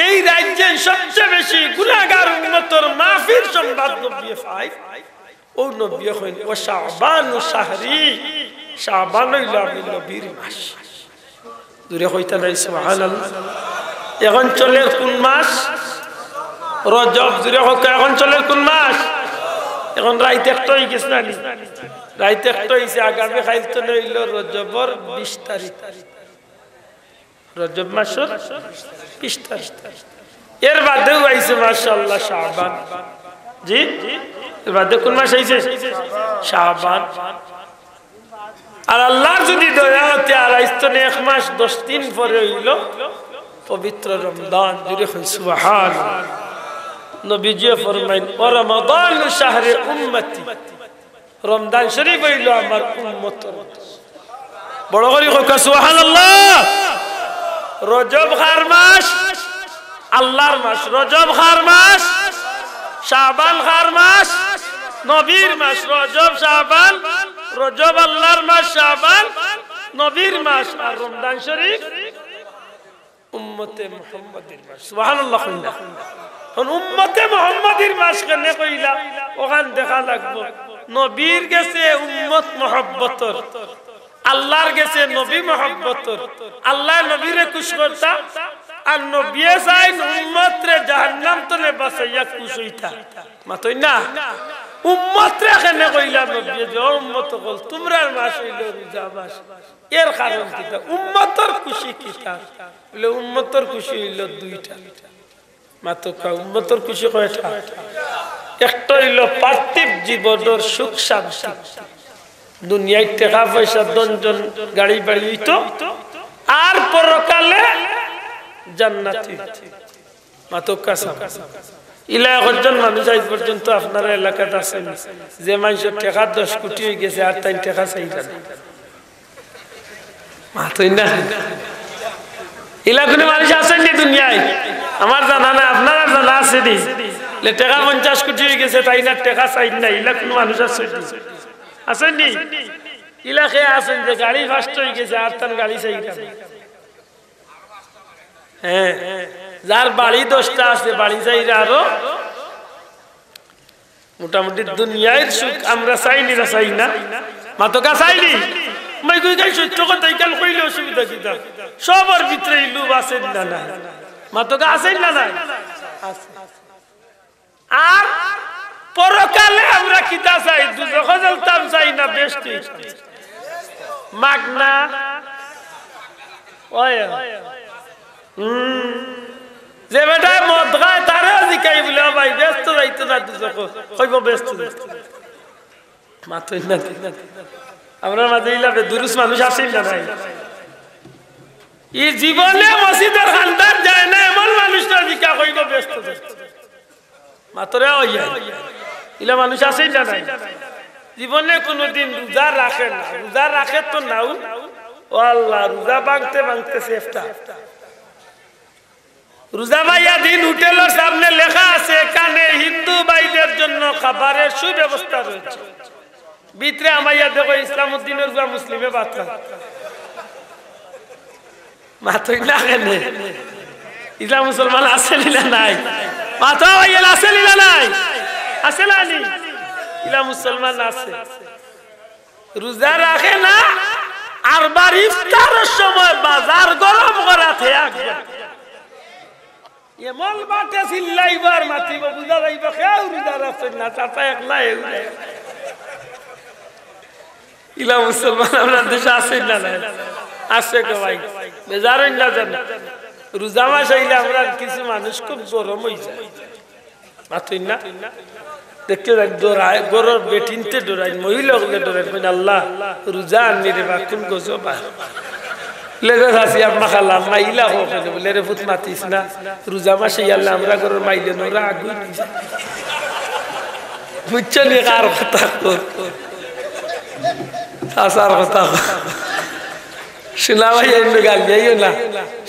এই রাজ্যে সবচেয়ে বেশি গুনাহগার উম্মতের মাফির সংবাদ নবী পায় ও নবী কইন ও শাবান শাহরি শাবান হইল নবীর মাস দূরে কইতা নাই সুবহানাল্লাহ এখন চলে কোন মাস রজব দূরে কইতা এখন চলে কোন মাস এখন রাত একটা হই গেছে না রাত একটা হইছে আগামী কাল তো হইল রজবর 20 তারিখ রজব মাসের 20 তারিখ এর বাদেও আইছে মাশাআল্লাহ শাবান জি এর বাদে কোন মাস আইছে শাবান আর আল্লাহ যদি দয়া হতে আর আইতো না এক মাস 10 দিন পরে হইল পবিত্র রমজান জুড়ে সুবহানাল্লাহ নবীজি ফরমাইন ও রমাদান শাহরে উম্মতি রমজান শরীফ হইল আমার উম্মতের বড় করে কয় সুবহানাল্লাহ রজব খার মাস আল্লাহর মাস রজব খার মাস শাবান খার মাস নবীর মাস রজব শাবান রজব আল্লাহর মাস শাবান নবীর মাস আর রমজান শরীফ উম্মতে মুহাম্মাদের মাস সুবহানাল্লাহ কইলা কোন উম্মতে মুহাম্মাদের মাস কেন কইলা ওখান দেখা লাগবো নবীর গেছে উম্মত মুহাব্বতর আল্লাহর গেছে নবী মুহাব্বতর আল্লাহ নবীরে খুশ করতা আর নবী চাইন উম্মত রে জাহান্নাম তলে বাঁচাইয়া খুশ হইতা মাতই না উম্মত রে কেন কইলা নবী যে উম্মত কল তোমরার মাস হইল রোজা মাস এর কারণ কি উম্মতর খুশি কিটা বলে উম্মতর খুশি হইল দুইটা মাত্র উম্মতর খুশি কয়টা একটা হইল পার্থিব জীবনের সুখ শান্তি দুনিয়ায় টাকা পয়সা দনজন গাড়ি বাড়ি হইতো আর পরকালে জান্নাতি মাত্র কাসা ইলা একজন মানুষ আজ পর্যন্ত আপনার এলাকাতে আছেন যে মানুষের টাকা 10 কোটি হয়ে গেছে আর তাই টাকা চাইলেন মাত্রই না ইলা কোনো মানুষ আছেন নি দুনিয়ায় আমার জানা না আপনারা জানা আছে আছে নি টাকা 50 কোটি হয়ে গেছে তাই না টাকা চাই না ইলা কোন মানুষ আছে নি ইলাকে আছেন যে গাড়ি ফাস্ট হয়ে গেছে আর তার গাড়ি চাই না হ্যাঁ যার বাড়ি 10টা আছে বাড়ি চাই আরো মোটামুটি দুনিয়ার সুখ আমরা চাইনি না চাই না মাতকা চাইনি মই কই গাই সত্য কথা কাল কইলে অসুবিধা কি তা সবার ভিতরে লোভ আছে না না মাতকা আছে না না আর পরকালে আমরা কিতা চাই দুজখ জ্বলতাম চাই না বেশি মাগনা ওই যে বেটা মদ খায় তারে জিকাই বলে ভাই ব্যস্ত যাইতো না দুজখ কইব ব্যস্ত মাতই না আমরা মাঝে ইলাবে দুরুস মানুষ আসেই না নাই এই জীবনে মসজিদের খানদান যায় না এমন মানুষটা জিকা কইব ব্যস্ত মাতরে হইয়া ইলা মানুষ আসেই না নাই জীবনে কোনোদিন রোজা রাখে না রোজা রাখে তো নাও ও আল্লাহ রোজা ভাঙতে ভাঙতে সেফটা রোজা ভাইয়া দিন হোটেলের সামনে লেখা আছে এখানে হিন্দু ভাইদের জন্য খাবারের সুব্যবস্থা রয়েছে ভিতরে আমাইয়া দেখো ইসলামউদ্দিনের রোজা মুসলিমে বাচ্চা মাতই না কেন ইসলাম মুসলমান আছে না নাই মাথা ভাইয়া আছে না নাই আছে না নি ইলা মুসলমান আছে রোজা রাখে না আর বার ইফতারের সময় বাজার গরম করা থাকে এমন বাটে চিল্লাইবার মাতিব বুঝা যাইব কেউ রোজা রাখছে না চাচা একলা ইলা মুসলমান আমরা দেশে আছে না আছে গো ভাই বেজারই না জানো রোজা মাস আইলে আমরা কিছু মানুষ খুব গরম হয়ে যায় মাতই না দেখতে ডরায় গরর বেটিনতে ডরায় মহিলা হলে ডরায় আল্লাহ রোজা আনি রে বা কোন গজবা লেগে আসি আপনার খালা মাইলা হোক বলে রে ফুট মাতিস না রোজা মাসে আল্লাহ আমরা গরর মাইলে নোরা আগুই বুঝছো নি কার কথা আসার কথা শোনা ভাই গাল যাইও না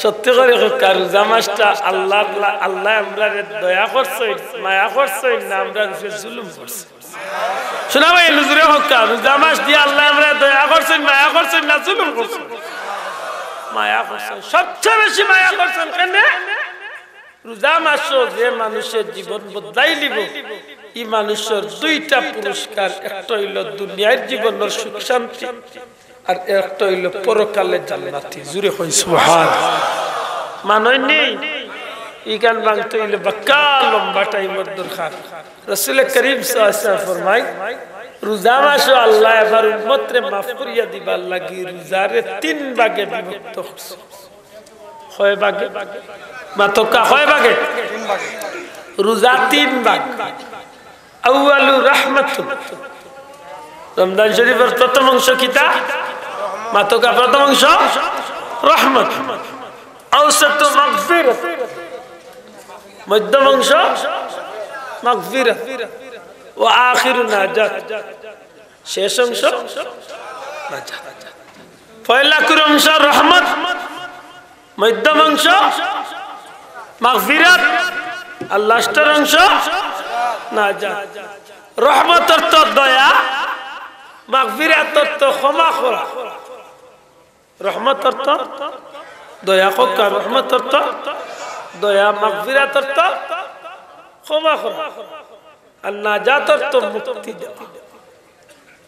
সত্যি করে রোজা মাসটা আল্লাহ আল্লাহ আমরা দয়া করছে মায়া করছে না আমরা জুলুম করছি শোনা ভাই নুজুরে হোক রোজা মাস দিয়ে আল্লাহ আমরা দয়া করছেন মায়া করছেন না জুলুম করছেন মায়া করছেন সবচেয়ে বেশি মায়া করছেন কেন রোজা মাস যে মানুষের জীবন বদলাই দিব এই মানুষের দুইটা পুরস্কার একটা হইল দুনিয়ার জীবনের সুখ শান্তি আর একটা হইল পরকালে জান্নাতি জুরে কই সুবহানাল্লাহ মানই নেই এই গান বাংতে হইল বাক্কা লম্বা টাইমের দরকার রাসূল করিম সাল্লাল্লাহু আলাইহি ওয়াসাল্লাম ফরমায় রোজা মাস আল্লাহ এবার উম্মতরে maaf করিয়া দিবার লাগি রোজারে 3 ভাগে বিভক্ত করছে কয় ভাগে মাতকা কয় ভাগে 3 ভাগে রোজা 3 ভাগ আউয়ালু রাহমাতুন রমজান শরীফের প্রথম অংশ কিতা মাতকা প্রথম অংশ রহমত আওসাতু মাগফিরাত মধ্যম অংশ মাগফিরাত ওয়া আখিরু নাজাত শেষ অংশ নাজাত পয়লা অংশ রহমত মধ্যম অংশ মাগফিরাত আর লাস্টের অংশ নাজাত রহমত অর্থ দয়া মাগফিরাত অর্থ ক্ষমা করা রহমত অর্থ দয়া করা রহমত অর্থ দয়া মাগফিরাত অর্থ ক্ষমা করা আর নাজাত অর্থ মুক্তি দেওয়া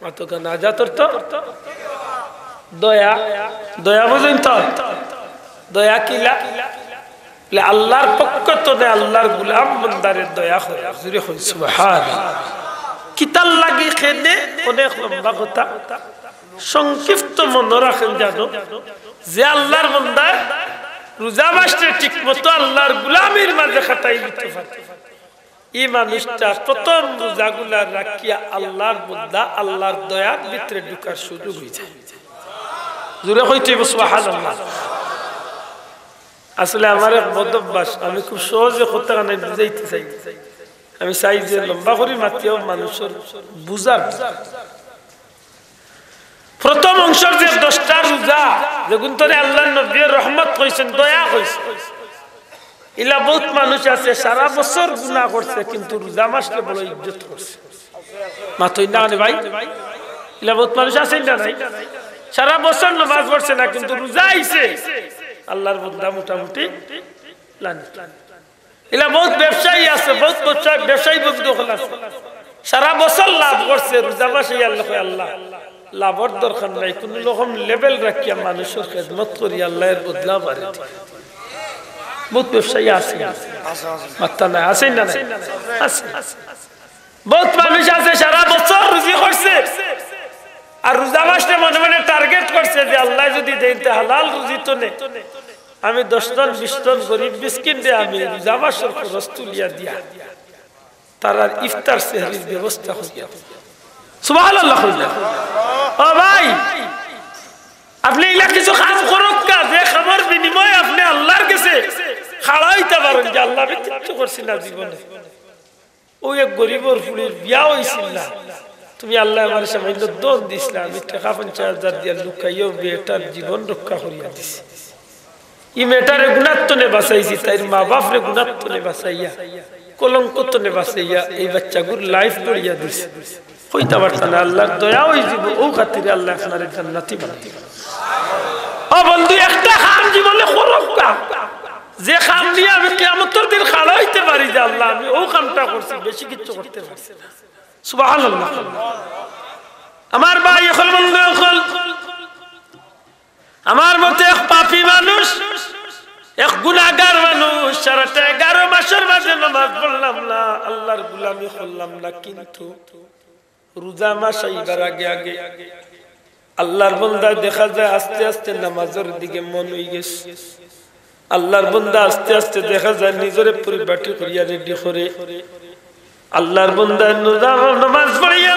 মাতকা নাজাত অর্থ দয়া দয়া বুঝেন তো দয়া কিলা আল্লাহর পক্ষ তো আল্লাহর গোলাম বান্দারের দয়া করে জুরে কই সুবহানাল্লাহ কিতাল লাগি খেদে অনেক লম্বা কথা সংক্ষিপ্ত মনে রাখেন জানো যে আল্লাহর বান্দা রোজা মাসে ঠিকমতো আল্লাহর গোলামির মাঝে খাটাই দিতে পারে এই মানুষটা প্রথম রোজাগুলা রাখিয়া আল্লাহর বান্দা আল্লাহর দয়ার ভিতরে ঢোকার সুযোগ হয়ে যায় জোরে কইতে সুবহানাল্লাহ আসলে আমার এক বদভ্যাস আমি খুব সহজে কথা কানে বুঝাইতে চাই আমি চাই যে লম্বা করে মাতিও মানুষের বুঝার প্রথম অংশের যে 10টা রোজা যেগুন তোরে আল্লাহর নবী রহমত কইছেন দয়া কইছেন ইলা বহুত মানুষ আছে সারা বছর গুনাহ করছে কিন্তু রোজা মাসকে বড় ইজ্জত করছে মাতই না ভাই ইলা বহুত মানুষ আছে না নাই সারা বছর নামাজ পড়ছে না কিন্তু রোজা আইছে আল্লাহর বান্দা মোটামুটি লান ইলা বহুত ব্যবসায়ী আছে বহুত ব্যবসায়ী বন্ধু হল আছে সারা বছর লাভ করছে রোজা মাসে আল্লাহ লাভর দরকার নাই কোন রকম লেভেল রাখিয়া মানুষের খেদমত করি আল্লাহর বদলা পারে বহুত ব্যবসায়ী আছে মাত্তা নাই আছে না আছে বহুত মানুষ আছে সারা বছর রুজি করছে আর রোজা মাসে মনে মনে টার্গেট করছে যে আল্লাহ যদি দেইতে হালাল রুজি তো নে আমি 10 টন 20 টন গরিব মিসকিন দে আমি রোজা মাসের খরচ তুলিয়া দিয়া তার ইফতার সেহরির ব্যবস্থা করিয়া সুবহানাল্লাহ ও ভাই আপনি ইলা কিছু কাজ করুক কা যে খবর বিনিময়ে আপনি আল্লাহর কাছে খাড়াইতে পারেন যে আল্লাহ আমি কিছু করছি না জীবনে ওই এক গরিবর ফুলের বিয়া হইছিল না তুমি আল্লাহ আমার সামান্য দোষ দিছিলা আমি টাকা 50,000 দিয়া লুকাইও বেটার জীবন রক্ষা করিয়া দিছি ই মেটারে গুনাত্তনে বাঁচাইছি তাই মা বাপরে গুনাত্তনে বাঁচাইয়া কলঙ্কতনে বাঁচাইয়া এই বাচ্চাগুর লাইফ গড়িয়া দিছে কইতা পারতা না আল্লাহর দয়া হই যাব ও খাতিরে আল্লাহ আপনারে জান্নাতি বানাতে ও বন্ধু একটা খাম জীবনে করুকা যে খাম নিয়ে আমি কিয়ামতের দিন খাড়া হইতে পারি যে আল্লাহ আমি ও কামটা করছি বেশি কিছু করতে পারছি না সুবহানাল্লাহ আমার ভাই এখন বন্ধু এখন আমার মতে এক পাপী মানুষ এক গুনাহগার মানুষ সারাটা 11 মাসের মাঝে নামাজ পড়লাম না আল্লাহর গোলামি করলাম না কিন্তু রোজা মাস আইবার আগে আগে আল্লাহর বান্দা দেখা যায় আস্তে আস্তে নামাজের দিকে মন হয়ে গেছে আল্লাহর বান্দা আস্তে আস্তে দেখা যায় নিজের পরিপাটি করিয়া রেডি করে আল্লাহর বান্দা নামাজ পড়িয়া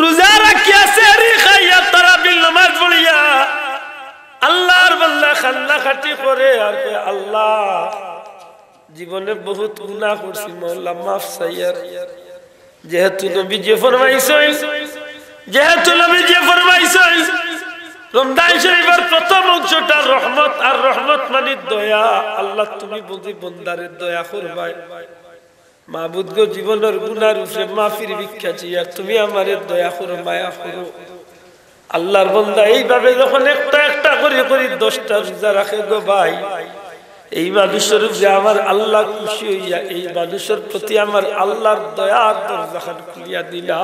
রোজা রাখিয়া সেহরি খাইয়া তারাবির নামাজ পড়িয়া আল্লাহর বান্দা খান্না খাটি করে আর কয় আল্লাহ জীবনে বহুত গুনাহ করছি মাওলা মাফ চাইয়ার যেহেতু নবী যে ফরমাইছেন রমজান শরীফের প্রথম অংশটা রহমত আর রহমত মানে দয়া আল্লাহ তুমি বুঝি বান্দারে দয়া করবা মাবুদ গো জীবনের গুনার উপরে মাফির ভিক্ষা চাই আর তুমি আমারে দয়া করো মায়া করো আল্লাহর বান্দা এইভাবে যখন একটা একটা করে করে 10টা রোজা রাখে গো ভাই এই মানুষের উপরে আমার আল্লাহ খুশি হইয়া এই মানুষের প্রতি আমার আল্লাহর দয়ার দরজা খুলিয়া দিলা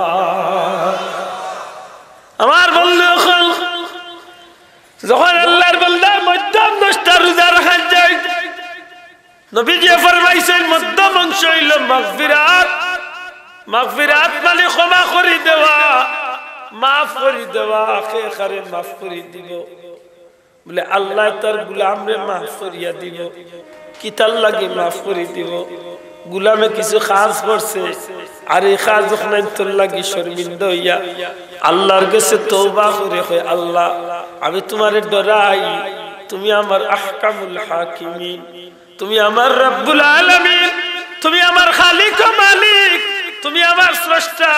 আমার বন্ধু যখন আল্লাহর বান্দা মধ্যম 10টা রোজা রাখা যায় নবীজি ফরমাইছেন মধ্যম অংশ হইল মাগফিরাত মাগফিরাত মানে ক্ষমা করে দেওয়া মাফ করে দেওয়া আখেরে মাফ করে দিব বলে আল্লাহ তার গোলামরে মাফ করিয়া দিব কি তার লাগে মাফ করে দিব গোলামে কিছু কাজ করছে আর এই কাজ যখন তোর লাগি শর্মিন্দা হইয়া আল্লাহর কাছে তওবা করে কয় আল্লাহ আমি তোমারে ডরাই তুমি আমার আহকামুল হাকিমিন তুমি আমার রব্বুল আলামিন তুমি আমার খালিক ও মালিক তুমি আমার স্রষ্টা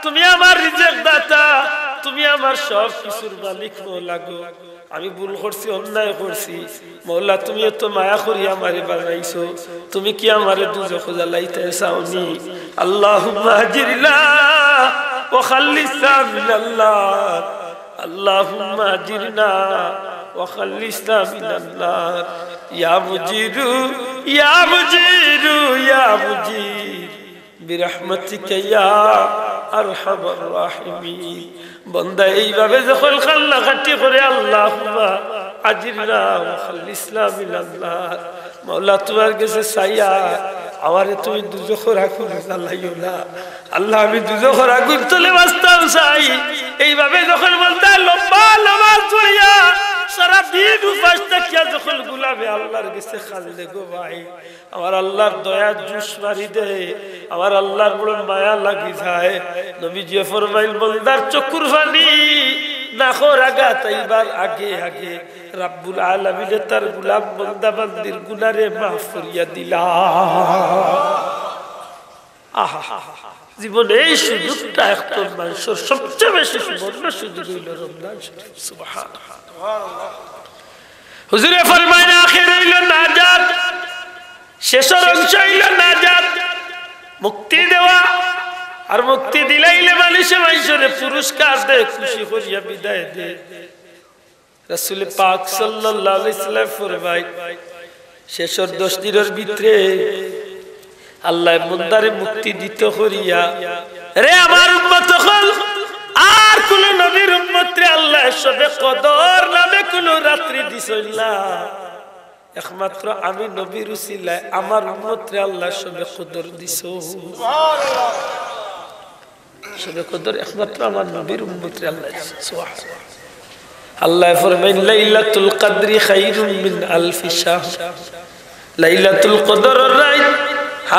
তুমি আমার রিজিক দাতা তুমি আমার সব কিছুর মালিক মাওলা গো আমি ভুল করছি অন্যায় করছি মাওলা তুমি এত মায়া করি আমারে বানাইছো তুমি কি আমারে দুজখ জ্বালাইতে চাওনি আল্লাহুম্মা আজিরনা ওয়া খাল্লিসনা মিনাল্লাহ আল্লাহুম্মা আজিরনা ওয়া খাল্লিসনা মিনান্নার ইয়া মুজিরু ইয়া মুজিরু ইয়া মুজির বিরহমাতিকা ইয়া আরহামার রাহিমিন বান্দা এইভাবে যখন কান্না কাটি করে আল্লাহুম্মা আজিরনা ওয়া খাল্লিসনা মিনান্নার মাওলা তোমার কাছে চাইয়া আমারে তুমি দুজখের আগুন জ্বালাইও না আল্লাহ আমি দুজখের আগুন তলে বাঁচতাম চাই এইভাবে যখন বান্দা লম্বা নামাজ পড়িয়া সারা দিন উপাস থাকিয়া যখন গোলামে আল্লাহর কাছে কাঁদে গো ভাই আমার আল্লাহর দয়া জুস মারি দে আমার আল্লাহর বড় মায়া লাগি যায় নবীজি ফরমাইল বান্দার চক্ষুর পানি নাখর আগা তাইবার আগে আগে রব্বুল আলামিন তার গোলাম বান্দা বান্দির গুনারে মাফ করিয়া দিলা আহা জীবনে এই সুযোগটা একজন মানুষের সবচেয়ে বেশি সুবর্ণ সুযোগ হইল রমজান শরীফ সুবহানাল্লাহ হুজুরে ফরমায় আখির হইল নাজাত শেষের অংশ হইল নাজাত, মুক্তি দেওয়া। আর মুক্তি দিলাইলে মানুষে মানুষের পুরস্কার দেয়, খুশি করিয়া বিদায় দেয়। রাসূল পাক সাল্লাল্লাহু আলাইহি ওয়াসাল্লাম ফরমায় শেষের 10 দিনের ভিতরে আল্লাহ বান্দারে মুক্তি দিত করিয়া, রে আমার উম্মত হল আর কোন নবীর উম্মতরে আল্লাহ শবে কদর নামে কোন রাত্রি দিছিল না, একমাত্র আমি নবীর উসিলায় আমার উম্মতরে আল্লাহ শবে কদর দিছো। সুবহানাল্লাহ। শবে কদর একমাত্র আমার নবীর উম্মতরে আল্লাহ দিছো। সুবহানাল্লাহ। আল্লাহ ফরমায় লাইলাতুল কদরি খায়রুম মিন আলফি শাহর, লাইলাতুল কদর রাত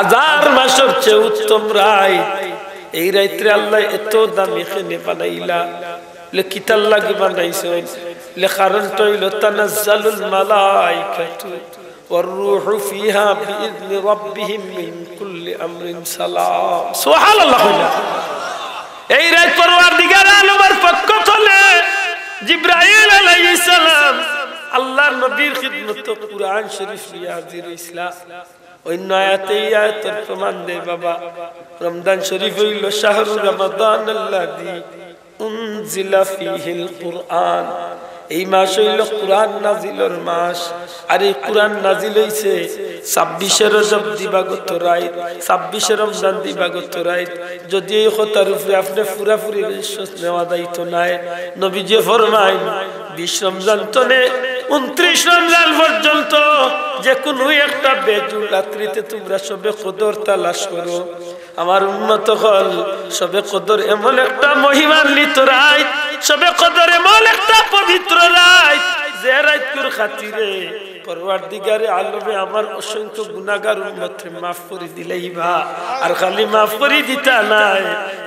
1000 মাসের চেয়ে উত্তম রাত। এই রাতে আল্লাহ এত দামি খেনে বানাইলা, কিতাল লাগি বানাইছেন, কারণ হইল তানাজ্জালুল মালাইকাতু ওয়ার রূহু ফিহা বিইذن রাব্বিহিম মিন কুল্লি আমরিন সালাম। সুবহানাল্লাহ। এই রাত পরওয়ারদিগার আলমের পক্ষ থেকে জিবরাইল আলাইহিস সালাম আল্লাহর নবীর খিদমতে কুরআন শরীফ নিয়ে হাজির হইছিলা। অন্য আয়াতে আয়াতের প্রমাণ দেয় বাবা, রমজান শরীফ হইল শাহরু রমাদান আল্লাযী উনজিলা ফীহিল কুরআন। এই মাস হইল কুরআন নাজিলের মাস। আর এই কুরআন নাজিল হইছে 26 রজব দিবাগত রাত, 26 রমজান দিবাগত রাত। যদি এই কথার উপরে আপনি পুরাপুরি বিশ্বাস নেওয়া দায়িত্ব নাই, নবীজি ফরমায় 20 রমজান তনে 29 রমজান পর্যন্ত যে কোনো একটা বেজুর রাত্রিতে তোমরা শবে কদর তালাশ করো। আমার উম্মত হল শবে কদর এমন একটা মহিমান্বিত রাত, শবে কদর এমন একটা পবিত্র রাত যে রাতকুর খাতিরে পরওয়ারদিগারে আলমে আমার অসংখ্য গুনাহগার উম্মতকে মাফ করে দিলেইবা। আর খালি মাফ করে দিতা নাই,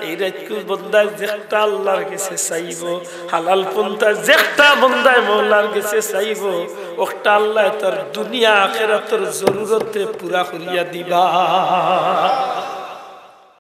এই রাতকুর বন্দা যেটা আল্লাহর কাছে চাইব, হালাল পন্থা যেটা বন্দা মওলার কাছে চাইব, ওটা আল্লাহ তার দুনিয়া আখিরাতের জরুরতে পুরা করিয়া দিবা।